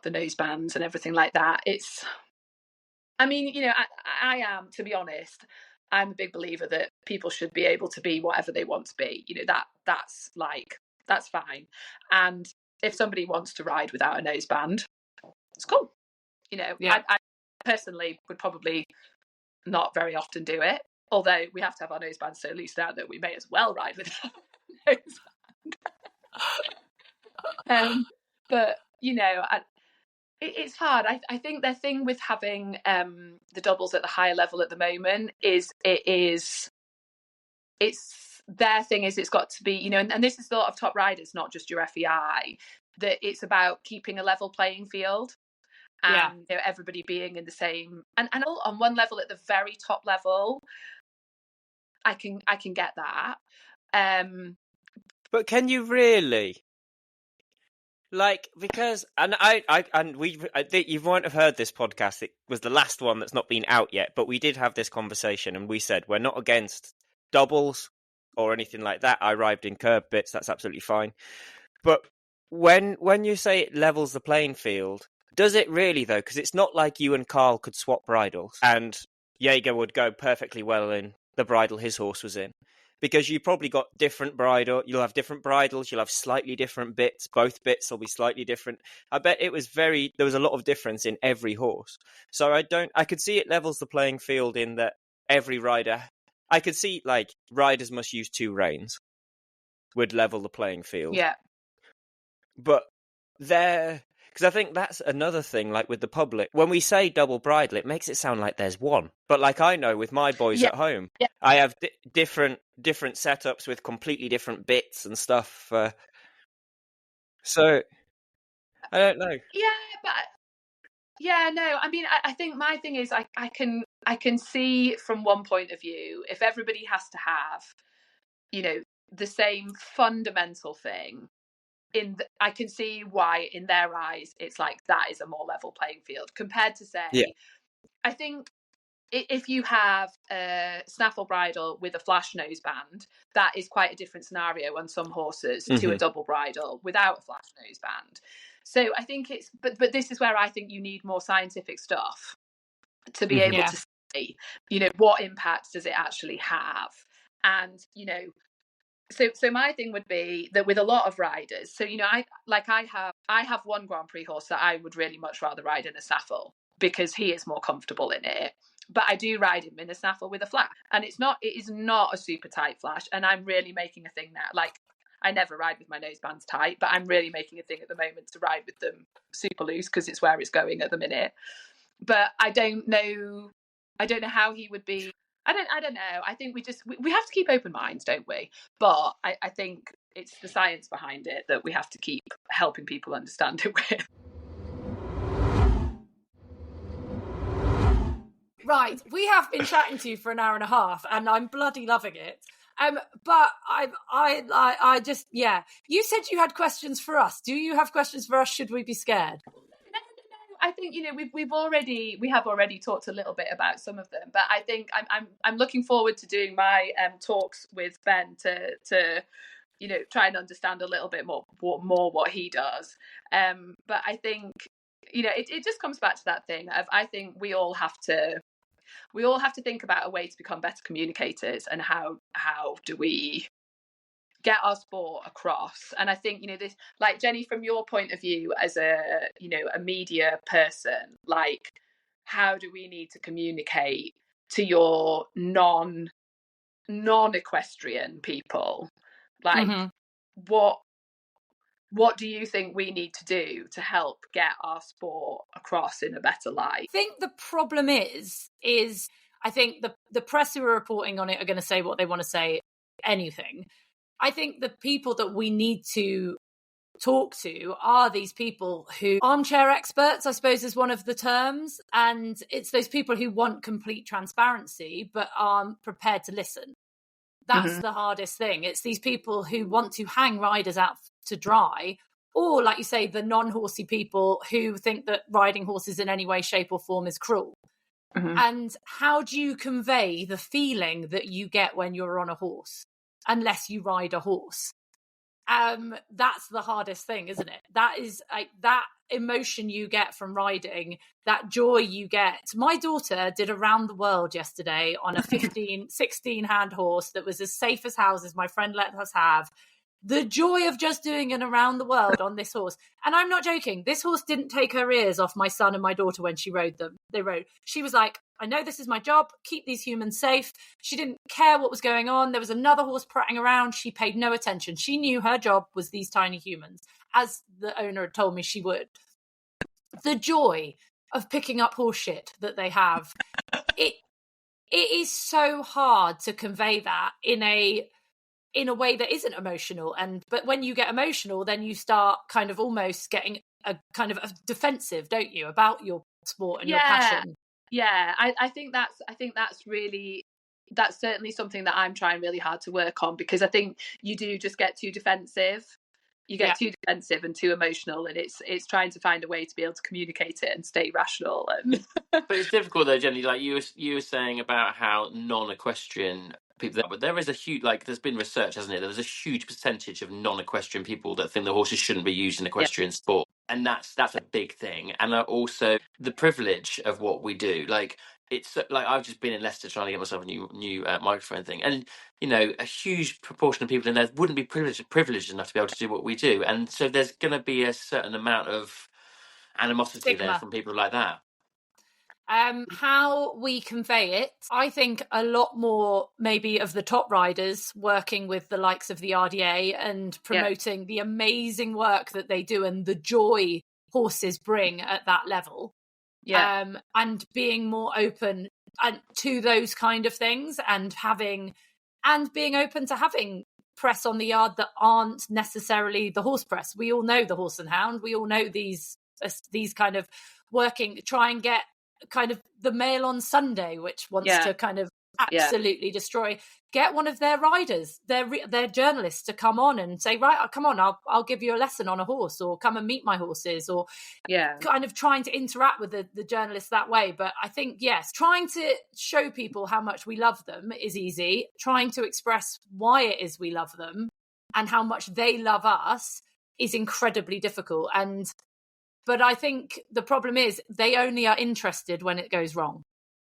S4: the nosebands and everything like that, I mean, you know, I am, to be honest, I'm a big believer that people should be able to be whatever they want to be. You know, that's fine. And if somebody wants to ride without a noseband, it's cool. You know, I personally would probably not very often do it, although we have to have our nosebands so loose now that we may as well ride without a noseband. But, you know, it's hard. I think their thing with having the doubles at the higher level at the moment is their thing is it's got to be, you know, and this is the lot of top riders, not just your FEI, that it's about keeping a level playing field and you know, everybody being in the same and on one level at the very top level, I can get that.
S3: But can you really? Like, because, you won't have heard this podcast. It was the last one that's not been out yet, but we did have this conversation and we said we're not against doubles or anything like that. I arrived in curb bits. That's absolutely fine. But when you say it levels the playing field, does it really though? Because it's not like you and Carl could swap bridles and Jaeger would go perfectly well in the bridle his horse was in. Because you probably got different bridle, you'll have different bridles, you'll have slightly different bits, both bits will be slightly different. I bet there was a lot of difference in every horse. So I could see it levels the playing field in that every rider, I could see like riders must use 2 reins would level the playing field.
S4: Yeah.
S3: But there, Because I think that's another thing, like with the public. When we say double bridle, it makes it sound like there's one. But like I know with my boys at home, I have different setups with completely different bits and stuff. So I don't know.
S4: I mean, I think my thing is I can see from one point of view, if everybody has to have, you know, the same fundamental thing, I can see why in their eyes it's like that is a more level playing field compared to say, I think if you have a snaffle bridle with a flash noseband, that is quite a different scenario on some horses to a double bridle without a flash noseband. So I think but this is where I think you need more scientific stuff to be able to say, you know, what impact does it actually have? And, you know, so my thing would be that with a lot of riders, so, you know, I have one Grand Prix horse that I would really much rather ride in a snaffle because he is more comfortable in it. But I do ride him in a snaffle with a flash, and it is not a super tight flash. And I'm really making a thing now. Like, I never ride with my nosebands tight, but I'm really making a thing at the moment to ride with them super loose because it's where it's going at the minute. But I don't know how he would be. I don't know. I think we have to keep open minds, don't we? But I think it's the science behind it that we have to keep helping people understand it with.
S1: Right, we have been chatting to you for an hour and a half, and I'm bloody loving it. But I just, you said you had questions for us. Do you have questions for us? Should we be scared?
S4: No. I think, you know, we have already talked a little bit about some of them, but I think I'm looking forward to doing my talks with Ben to you know, try and understand a little bit more what he does. But I think, you know, it just comes back to that thing of, I think we all have to think about a way to become better communicators, and how do we get our sport across. And I think, you know, this, like, Jenny, from your point of view as a, you know, a media person, like, how do we need to communicate to your non-equestrian people? Like, what do you think we need to do to help get our sport across in a better light?
S1: I think the problem is I think the press who are reporting on it are going to say what they want to say, anything. I think the people that we need to talk to are these people who armchair experts, I suppose, is one of the terms. And it's those people who want complete transparency but aren't prepared to listen. That's the hardest thing. It's these people who want to hang riders out to dry, or, like you say, the non-horsey people who think that riding horses in any way, shape or form is cruel. And how do you convey the feeling that you get when you're on a horse, unless you ride a horse? That's the hardest thing, isn't it? That is like that emotion you get from riding, that joy you get. My daughter did around the world yesterday on a 16 hand horse that was as safe as houses my friend let us have. The joy of just doing an around the world on this horse. And I'm not joking. This horse didn't take her ears off my son and my daughter when she rode them. She was like, I know this is my job. Keep these humans safe. She didn't care what was going on. There was another horse prattling around. She paid no attention. She knew her job was these tiny humans, as the owner had told me she would. The joy of picking up horse shit that they have. It is so hard to convey that in a way that isn't emotional. But when you get emotional, then you start kind of almost getting a kind of a defensive, don't you, about your sport and your passion.
S4: Yeah, I think that's certainly something that I'm trying really hard to work on, because I think you do just get too defensive. You get too defensive and too emotional, and it's trying to find a way to be able to communicate it and stay rational.
S2: But it's difficult though, Jenny. Like you were saying about how non-equestrian people, but there is a huge, like, there's been research, hasn't it? There's a huge percentage of non-equestrian people that think the horses shouldn't be used in equestrian sport, and that's a big thing. And also the privilege of what we do, like. It's like I've just been in Leicester trying to get myself a new microphone thing, and you know, a huge proportion of people in there wouldn't be privileged enough to be able to do what we do, and so there's going to be a certain amount of animosity there from people like that.
S1: How we convey it, I think a lot more maybe of the top riders working with the likes of the RDA and promoting the amazing work that they do and the joy horses bring at that level. And being more open to those kind of things, and being open to having press on the yard that aren't necessarily the horse press. We all know the Horse and Hound. We all know these kind of try and get kind of the Mail on Sunday, which wants to kind of absolutely destroy. Get one of their riders, their journalists, to come on and say, right, come on, I'll give you a lesson on a horse, or come and meet my horses, or kind of trying to interact with the journalists that way. But I think, yes, trying to show people how much we love them is easy. Trying to express why it is we love them and how much they love us is incredibly difficult. But I think the problem is they only are interested when it goes wrong.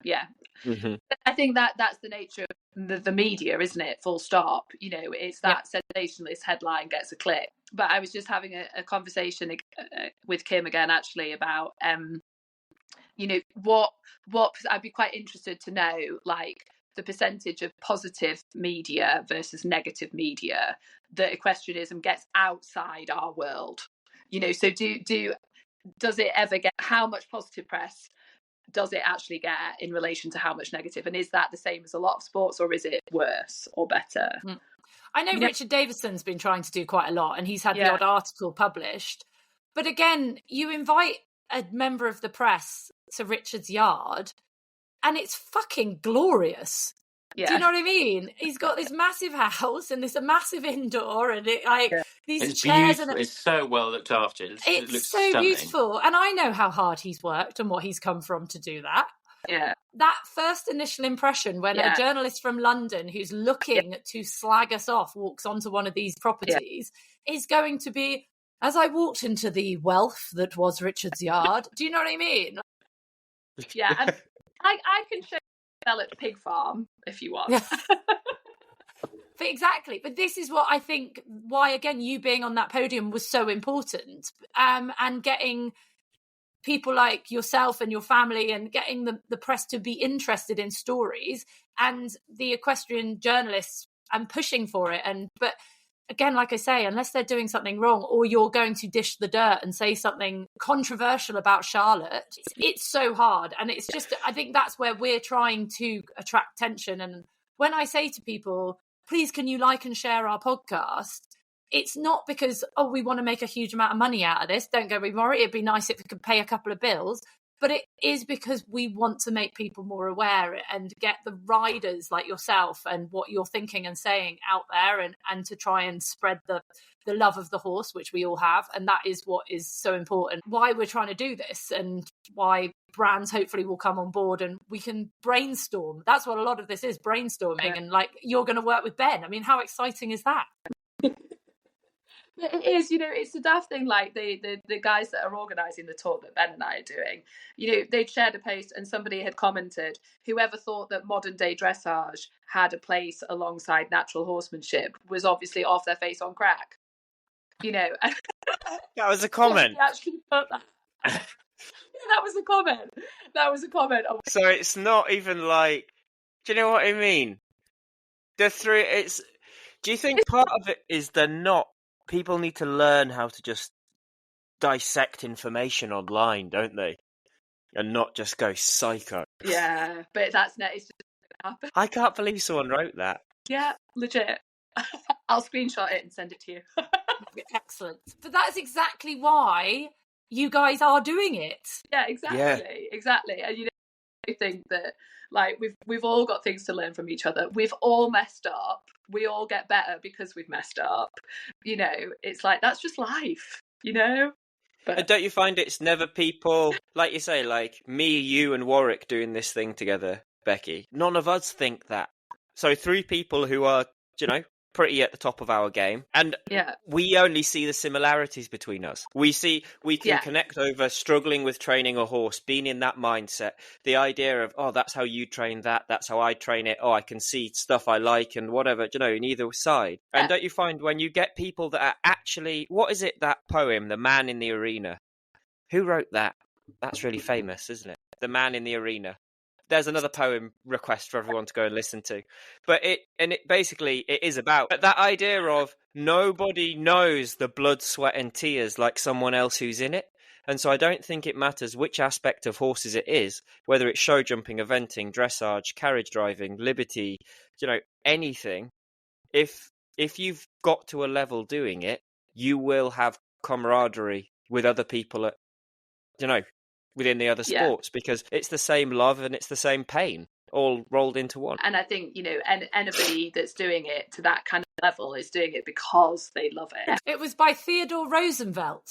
S4: Yeah. Mm-hmm. I think that's the nature of the media, isn't it? Full stop. You know, it's that sensationalist headline gets a click. But I was just having a conversation with Kim again, actually, about, you know, what I'd be quite interested to know, like, the percentage of positive media versus negative media that equestrianism gets outside our world. You know, so does it ever get, how much positive press does it actually get in relation to how much negative? And is that the same as a lot of sports, or is it worse or better?
S1: I know Richard Davidson's been trying to do quite a lot, and he's had the odd article published. But again, you invite a member of the press to Richard's yard, and it's fucking glorious. Yeah. Do you know what I mean? He's got this massive house and this massive indoor, and these chairs.
S2: It's so well looked after. It looks
S1: so
S2: stunning.
S1: Beautiful. And I know how hard he's worked and what he's come from to do that.
S4: Yeah.
S1: That first initial impression when a journalist from London who's looking to slag us off walks onto one of these properties is going to be, as I walked into the wealth that was Richard's yard. Do you know what I mean?
S4: Yeah. And I can show sell at Pig Farm if you want.
S1: But exactly. But this is what I think why, again, you being on that podium was so important, and getting people like yourself and your family and getting the press to be interested in stories, and the equestrian journalists, and pushing for it. But again, like I say, unless they're doing something wrong, or you're going to dish the dirt and say something controversial about Charlotte, it's so hard. And it's just, I think that's where we're trying to attract attention. And when I say to people, please, can you like and share our podcast? It's not because, we want to make a huge amount of money out of this. Don't get me wrong, it'd be nice if we could pay a couple of bills. But it is because we want to make people more aware and get the riders like yourself and what you're thinking and saying out there, and to try and spread the love of the horse, which we all have. And that is what is so important. Why we're trying to do this, and why brands hopefully will come on board and we can brainstorm. That's what a lot of this is, brainstorming. Yeah. And like, you're going to work with Ben. I mean, how exciting is that?
S4: It is, you know, it's a daft thing, like the guys that are organising the talk that Ben and I are doing, you know, they'd shared a post and somebody had commented, whoever thought that modern day dressage had a place alongside natural horsemanship was obviously off their face on crack, you know.
S3: That was a comment.
S4: Actually put that. That was a comment.
S3: So it's not even like, do you know what I mean? Do you think part of it is people need to learn how to just dissect information online, don't they? And not just go psycho.
S4: Yeah, but it's just going to happen.
S3: I can't believe someone wrote that.
S4: Yeah, legit. I'll screenshot it and send it to you.
S1: Excellent. But that's exactly why you guys are doing it.
S4: Yeah, exactly. Yeah. Exactly. And you know, I think that like we've all got things to learn from each other. We've all messed up. We all get better because we've messed up. You know, it's like, that's just life, you know? But
S3: and don't you find it's never people, like you say, like me, you and Warwick doing this thing together, Becky? None of us think that. So 3 people who are, you know, pretty at the top of our game, and we only see the similarities between us. We can connect over struggling with training a horse, being in that mindset, the idea of, that's how you train that's how I train it, I can see stuff I like and whatever, you know, in either side. And don't you find when you get people that are actually, what is it, that poem, The Man in the Arena? Who wrote that? That's really famous, isn't it? The Man in the Arena. There's another poem request for everyone to go and listen to. But it basically is about that idea of nobody knows the blood, sweat and tears like someone else who's in it. And so I don't think it matters which aspect of horses it is, whether it's show jumping, eventing, dressage, carriage driving, liberty, anything. If you've got to a level doing it, you will have camaraderie with other people at, within the other sports, because it's the same love and it's the same pain all rolled into one.
S4: And I think, anybody that's doing it to that kind of level is doing it because they love it.
S1: It was by Theodore Roosevelt.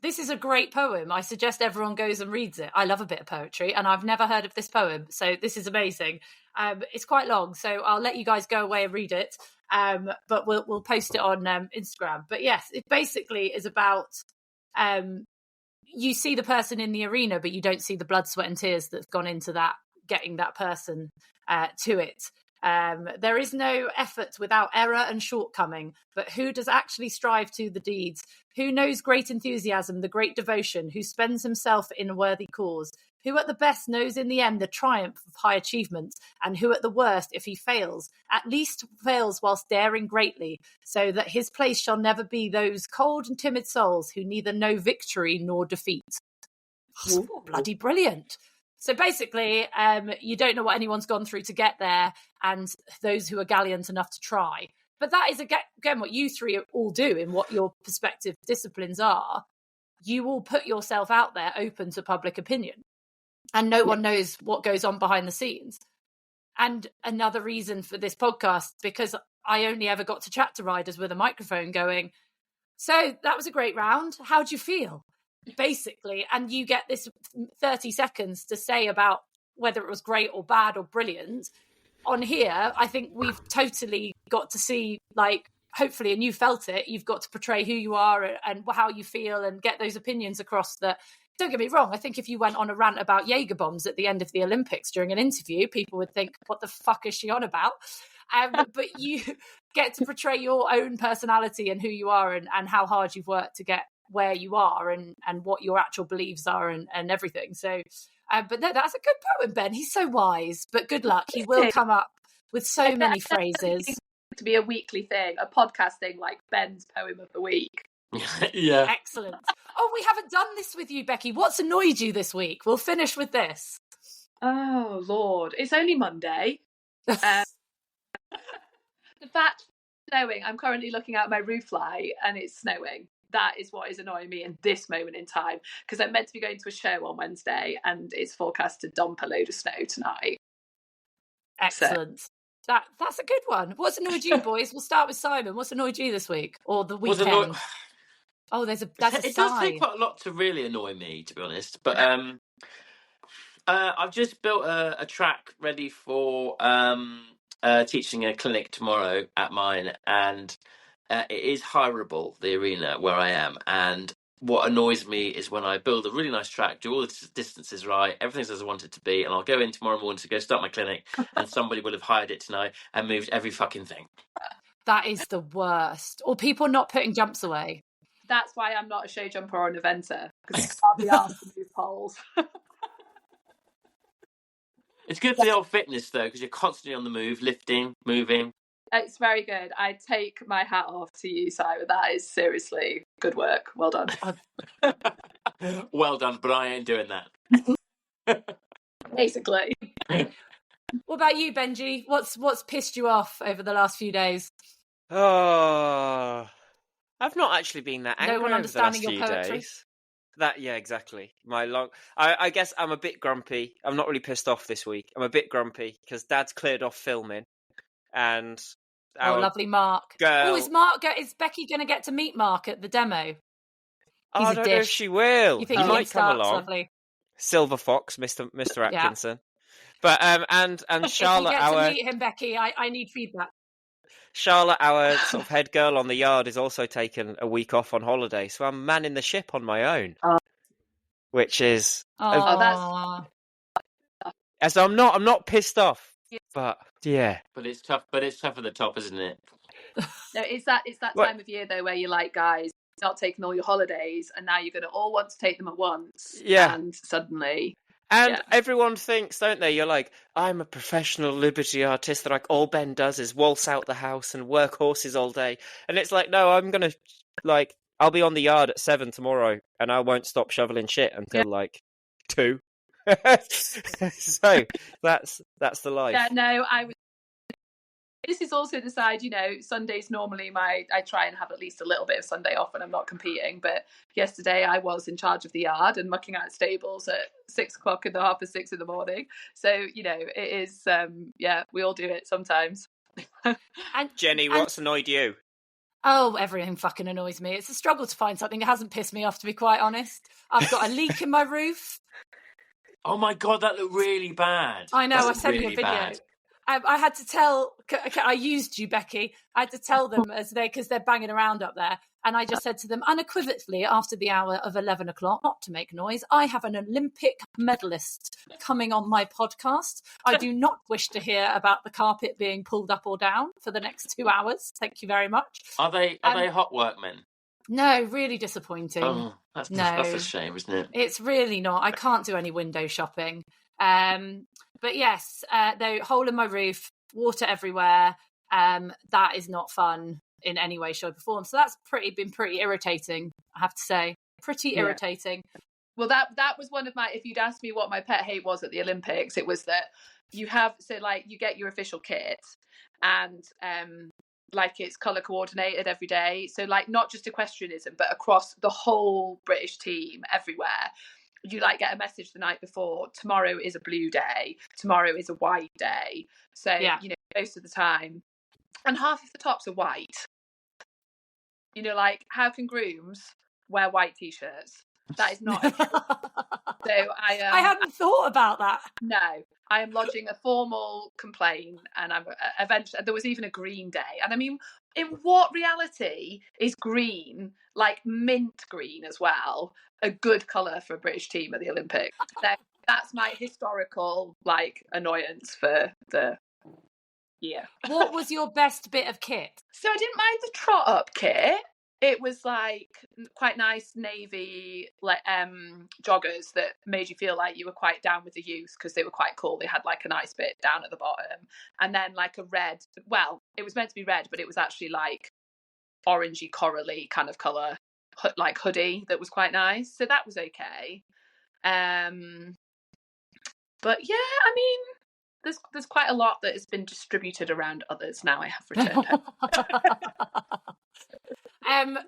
S1: This is a great poem. I suggest everyone goes and reads it. I love a bit of poetry, and I've never heard of this poem, so this is amazing. It's quite long, so I'll let you guys go away and read it, but we'll post it on Instagram. But yes, it basically is about you see the person in the arena, but you don't see the blood, sweat and tears that's gone into that, getting that person to it. There is no effort without error and shortcoming, but who does actually strive to the deeds? Who knows great enthusiasm, the great devotion, who spends himself in a worthy cause? Who at the best knows in the end the triumph of high achievement, and who at the worst, if he fails, at least fails whilst daring greatly, so that his place shall never be those cold and timid souls who neither know victory nor defeat. Oh, bloody brilliant. So basically, you don't know what anyone's gone through to get there, and those who are gallant enough to try. But that is, again, what you three all do in what your respective disciplines are. You all put yourself out there open to public opinion, and no one knows what goes on behind the scenes. And another reason for this podcast, because I only ever got to chat to riders with a microphone going, so that was a great round. How do you feel? Basically, and you get this 30 seconds to say about whether it was great or bad or brilliant. On here, I think we've totally got to see, hopefully, and you felt it, you've got to portray who you are and how you feel and get those opinions across. That, don't get me wrong, I think if you went on a rant about Jägerbombs at the end of the Olympics during an interview, people would think, what the fuck is she on about? But you get to portray your own personality and who you are and how hard you've worked to get where you are and what your actual beliefs are and everything. So, but no, that's a good poem, Ben. He's so wise, but good luck. He will come up with so many phrases.
S4: To be a weekly thing, a podcast thing, like Ben's poem of the week.
S2: Yeah.
S1: Excellent. Oh, we haven't done this with you, Becky. What's annoyed you this week? We'll finish with this.
S4: Oh, Lord. It's only Monday. The fact snowing, I'm currently looking out my roof light and it's snowing. That is what is annoying me in this moment in time, because I'm meant to be going to a show on Wednesday and it's forecast to dump a load of snow tonight.
S1: Excellent. So. That's a good one. What's annoyed you, boys? We'll start with Simon. What's annoyed you this week or the weekend? Oh, that's a
S2: It does take quite a lot to really annoy me, to be honest. But I've just built a track ready for teaching a clinic tomorrow at mine, and it is hireable, the arena where I am. And what annoys me is when I build a really nice track, do all the distances right, everything's as I want it to be, and I'll go in tomorrow morning to go start my clinic, and somebody will have hired it tonight and moved every fucking thing.
S1: That is the worst. Or people not putting jumps away.
S4: That's why I'm not a show jumper or an eventer, because you can't be asked to move poles.
S2: It's good for the old fitness, though, because you're constantly on the move, lifting, moving.
S4: It's very good. I take my hat off to you, Simon. That is seriously good work. Well done.
S2: Well done, but I ain't doing that.
S4: Basically.
S1: What about you, Benji? What's pissed you off over the last few days?
S3: Oh, I've not actually been that angry over the last few days. Yeah, exactly. I guess I'm a bit grumpy. I'm not really pissed off this week. I'm a bit grumpy because Dad's cleared off filming, and
S1: lovely Mark.
S3: Girl...
S1: Is Becky going to get to meet Mark at the demo?
S3: I don't know if she will.
S1: You think
S3: he might come along.
S1: Lovely.
S3: Silver Fox, Mr. Atkinson. Yeah. But and Charlotte,
S1: if you get to meet him, Becky, I need feedback.
S3: Charlotte, our sort of head girl on the yard, is also taken a week off on holiday, so I'm manning the ship on my own, which is.
S1: That's.
S3: So I'm not pissed off, but yeah.
S2: But it's tough. But it's tough at the top, isn't it?
S4: No, it's that time of year though where you're like, guys, not taking all your holidays, and now you're going to all want to take them at once.
S3: Yeah,
S4: and suddenly.
S3: And everyone thinks, don't they? You're like, I'm a professional liberty artist. That all Ben does is waltz out the house and work horses all day. And it's like, no, I'm gonna I'll be on the yard at 7 tomorrow, and I won't stop shoveling shit until like 2. So that's the life.
S4: Yeah, no, this is also the side, Sundays normally I try and have at least a little bit of Sunday off when I'm not competing. But yesterday I was in charge of the yard and mucking out stables at 6:00 in the 6:30 in the morning. So, it is, we all do it sometimes.
S1: And
S3: Jenny, what's annoyed you?
S1: Oh, everything fucking annoys me. It's a struggle to find something that hasn't pissed me off, to be quite honest. I've got a leak in my roof.
S2: Oh my God, that looked really bad.
S1: I know, I sent
S2: really
S1: you a video.
S2: Bad.
S1: I had to tell, I used you, Becky. I had to tell them because they're banging around up there. And I just said to them unequivocally after the hour of 11 o'clock, not to make noise, I have an Olympic medalist coming on my podcast. I do not wish to hear about the carpet being pulled up or down for the next 2 hours. Thank you very much.
S2: Are they hot workmen?
S1: No, really disappointing.
S2: Oh, that's a shame, isn't it?
S1: It's really not. I can't do any window shopping. But yes, the hole in my roof, water everywhere. That is not fun in any way, shape, or form. So that's been pretty irritating, I have to say. Pretty irritating.
S4: Well, that was one of my, if you'd asked me what my pet hate was at the Olympics, it was that you get your official kit and it's colour coordinated every day. So not just equestrianism, but across the whole British team everywhere. You get a message the night before, tomorrow is a blue day, tomorrow is a white day. So, most of the time, and half of the tops are white. How can grooms wear white t-shirts? That is not okay. So
S1: I hadn't thought about that.
S4: No, I am lodging a formal complaint, and I'm eventually, there was even a green day. And I mean, in what reality is green, mint green as well, a good colour for a British team at the Olympics? So that's my historical annoyance for the year.
S1: What was your best bit of kit?
S4: So I didn't mind the trot up kit. It was quite nice navy joggers that made you feel like you were quite down with the youth because they were quite cool. They had a nice bit down at the bottom, and then a red. Well, it was meant to be red, but it was actually orangey corally kind of colour, hoodie that was quite nice. So that was okay. But yeah, I mean, there's quite a lot that has been distributed around others now. I have returned home.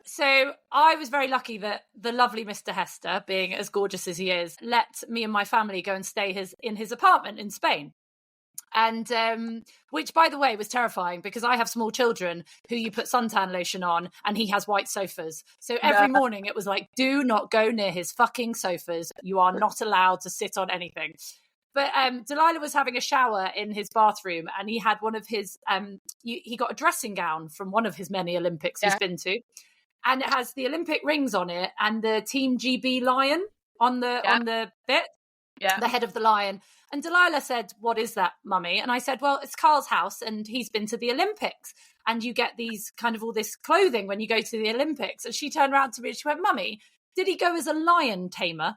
S1: So I was very lucky that the lovely Mr. Hester, being as gorgeous as he is, let me and my family go and stay in his apartment in Spain. And which, by the way, was terrifying because I have small children who you put suntan lotion on and he has white sofas. So every morning it was do not go near his fucking sofas. You are not allowed to sit on anything. But Delilah was having a shower in his bathroom and he had one of his, he got a dressing gown from one of his many Olympics he's been to. And it has the Olympic rings on it and the Team GB lion on the bit, the head of the lion. And Delilah said, "What is that, Mummy?" And I said, "Well, it's Carl's house and he's been to the Olympics. And you get these kind of all this clothing when you go to the Olympics." And she turned around to me and she went, "Mummy, did he go as a lion tamer?"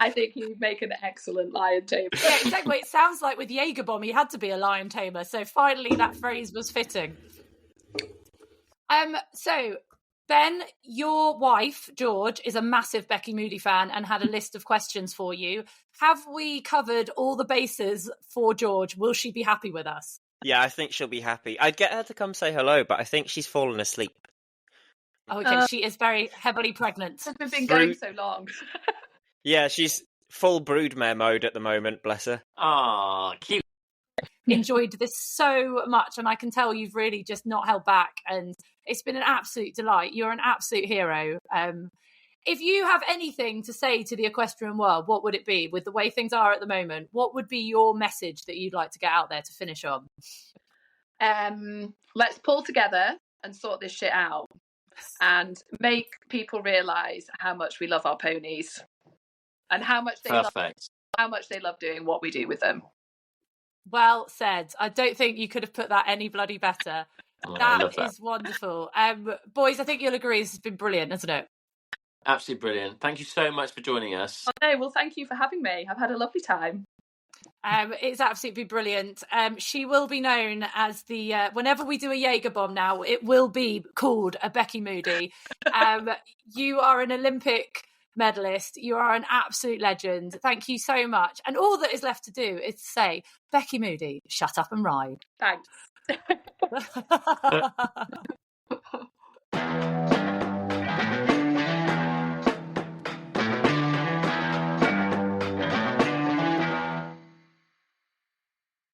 S4: I think he'd make an excellent lion tamer.
S1: Yeah, exactly. It sounds like with Jägerbomb, he had to be a lion tamer. So finally, that phrase was fitting. So, Ben, your wife, George, is a massive Becky Moody fan and had a list of questions for you. Have we covered all the bases for George? Will she be happy with us?
S3: Yeah, I think she'll be happy. I'd get her to come say hello, but I think she's fallen asleep.
S1: Oh, okay. She is very heavily pregnant.
S4: We've been going so long.
S3: Yeah, she's full broodmare mode at the moment, bless her.
S2: Ah, cute.
S1: Enjoyed this so much, and I can tell you've really just not held back, and it's been an absolute delight. You're an absolute hero. If you have anything to say to the equestrian world, what would it be? With the way things are at the moment, what would be your message that you'd like to get out there to finish on?
S4: Let's pull together and sort this shit out and make people realise how much we love our ponies. And how much they love doing what we do with them.
S1: Well said. I don't think you could have put that any bloody better. That is wonderful. Boys, I think you'll agree this has been brilliant, hasn't it?
S2: Absolutely brilliant. Thank you so much for joining us.
S4: Oh, no, well, thank you for having me. I've had a lovely time.
S1: It's absolutely brilliant. She will be known as the whenever we do a Jägerbomb now, it will be called a Becky Moody. You are an Olympic medalist. You are an absolute legend. Thank you so much. And all that is left to do is to say, Becky Moody, shut up and ride.
S4: Thanks.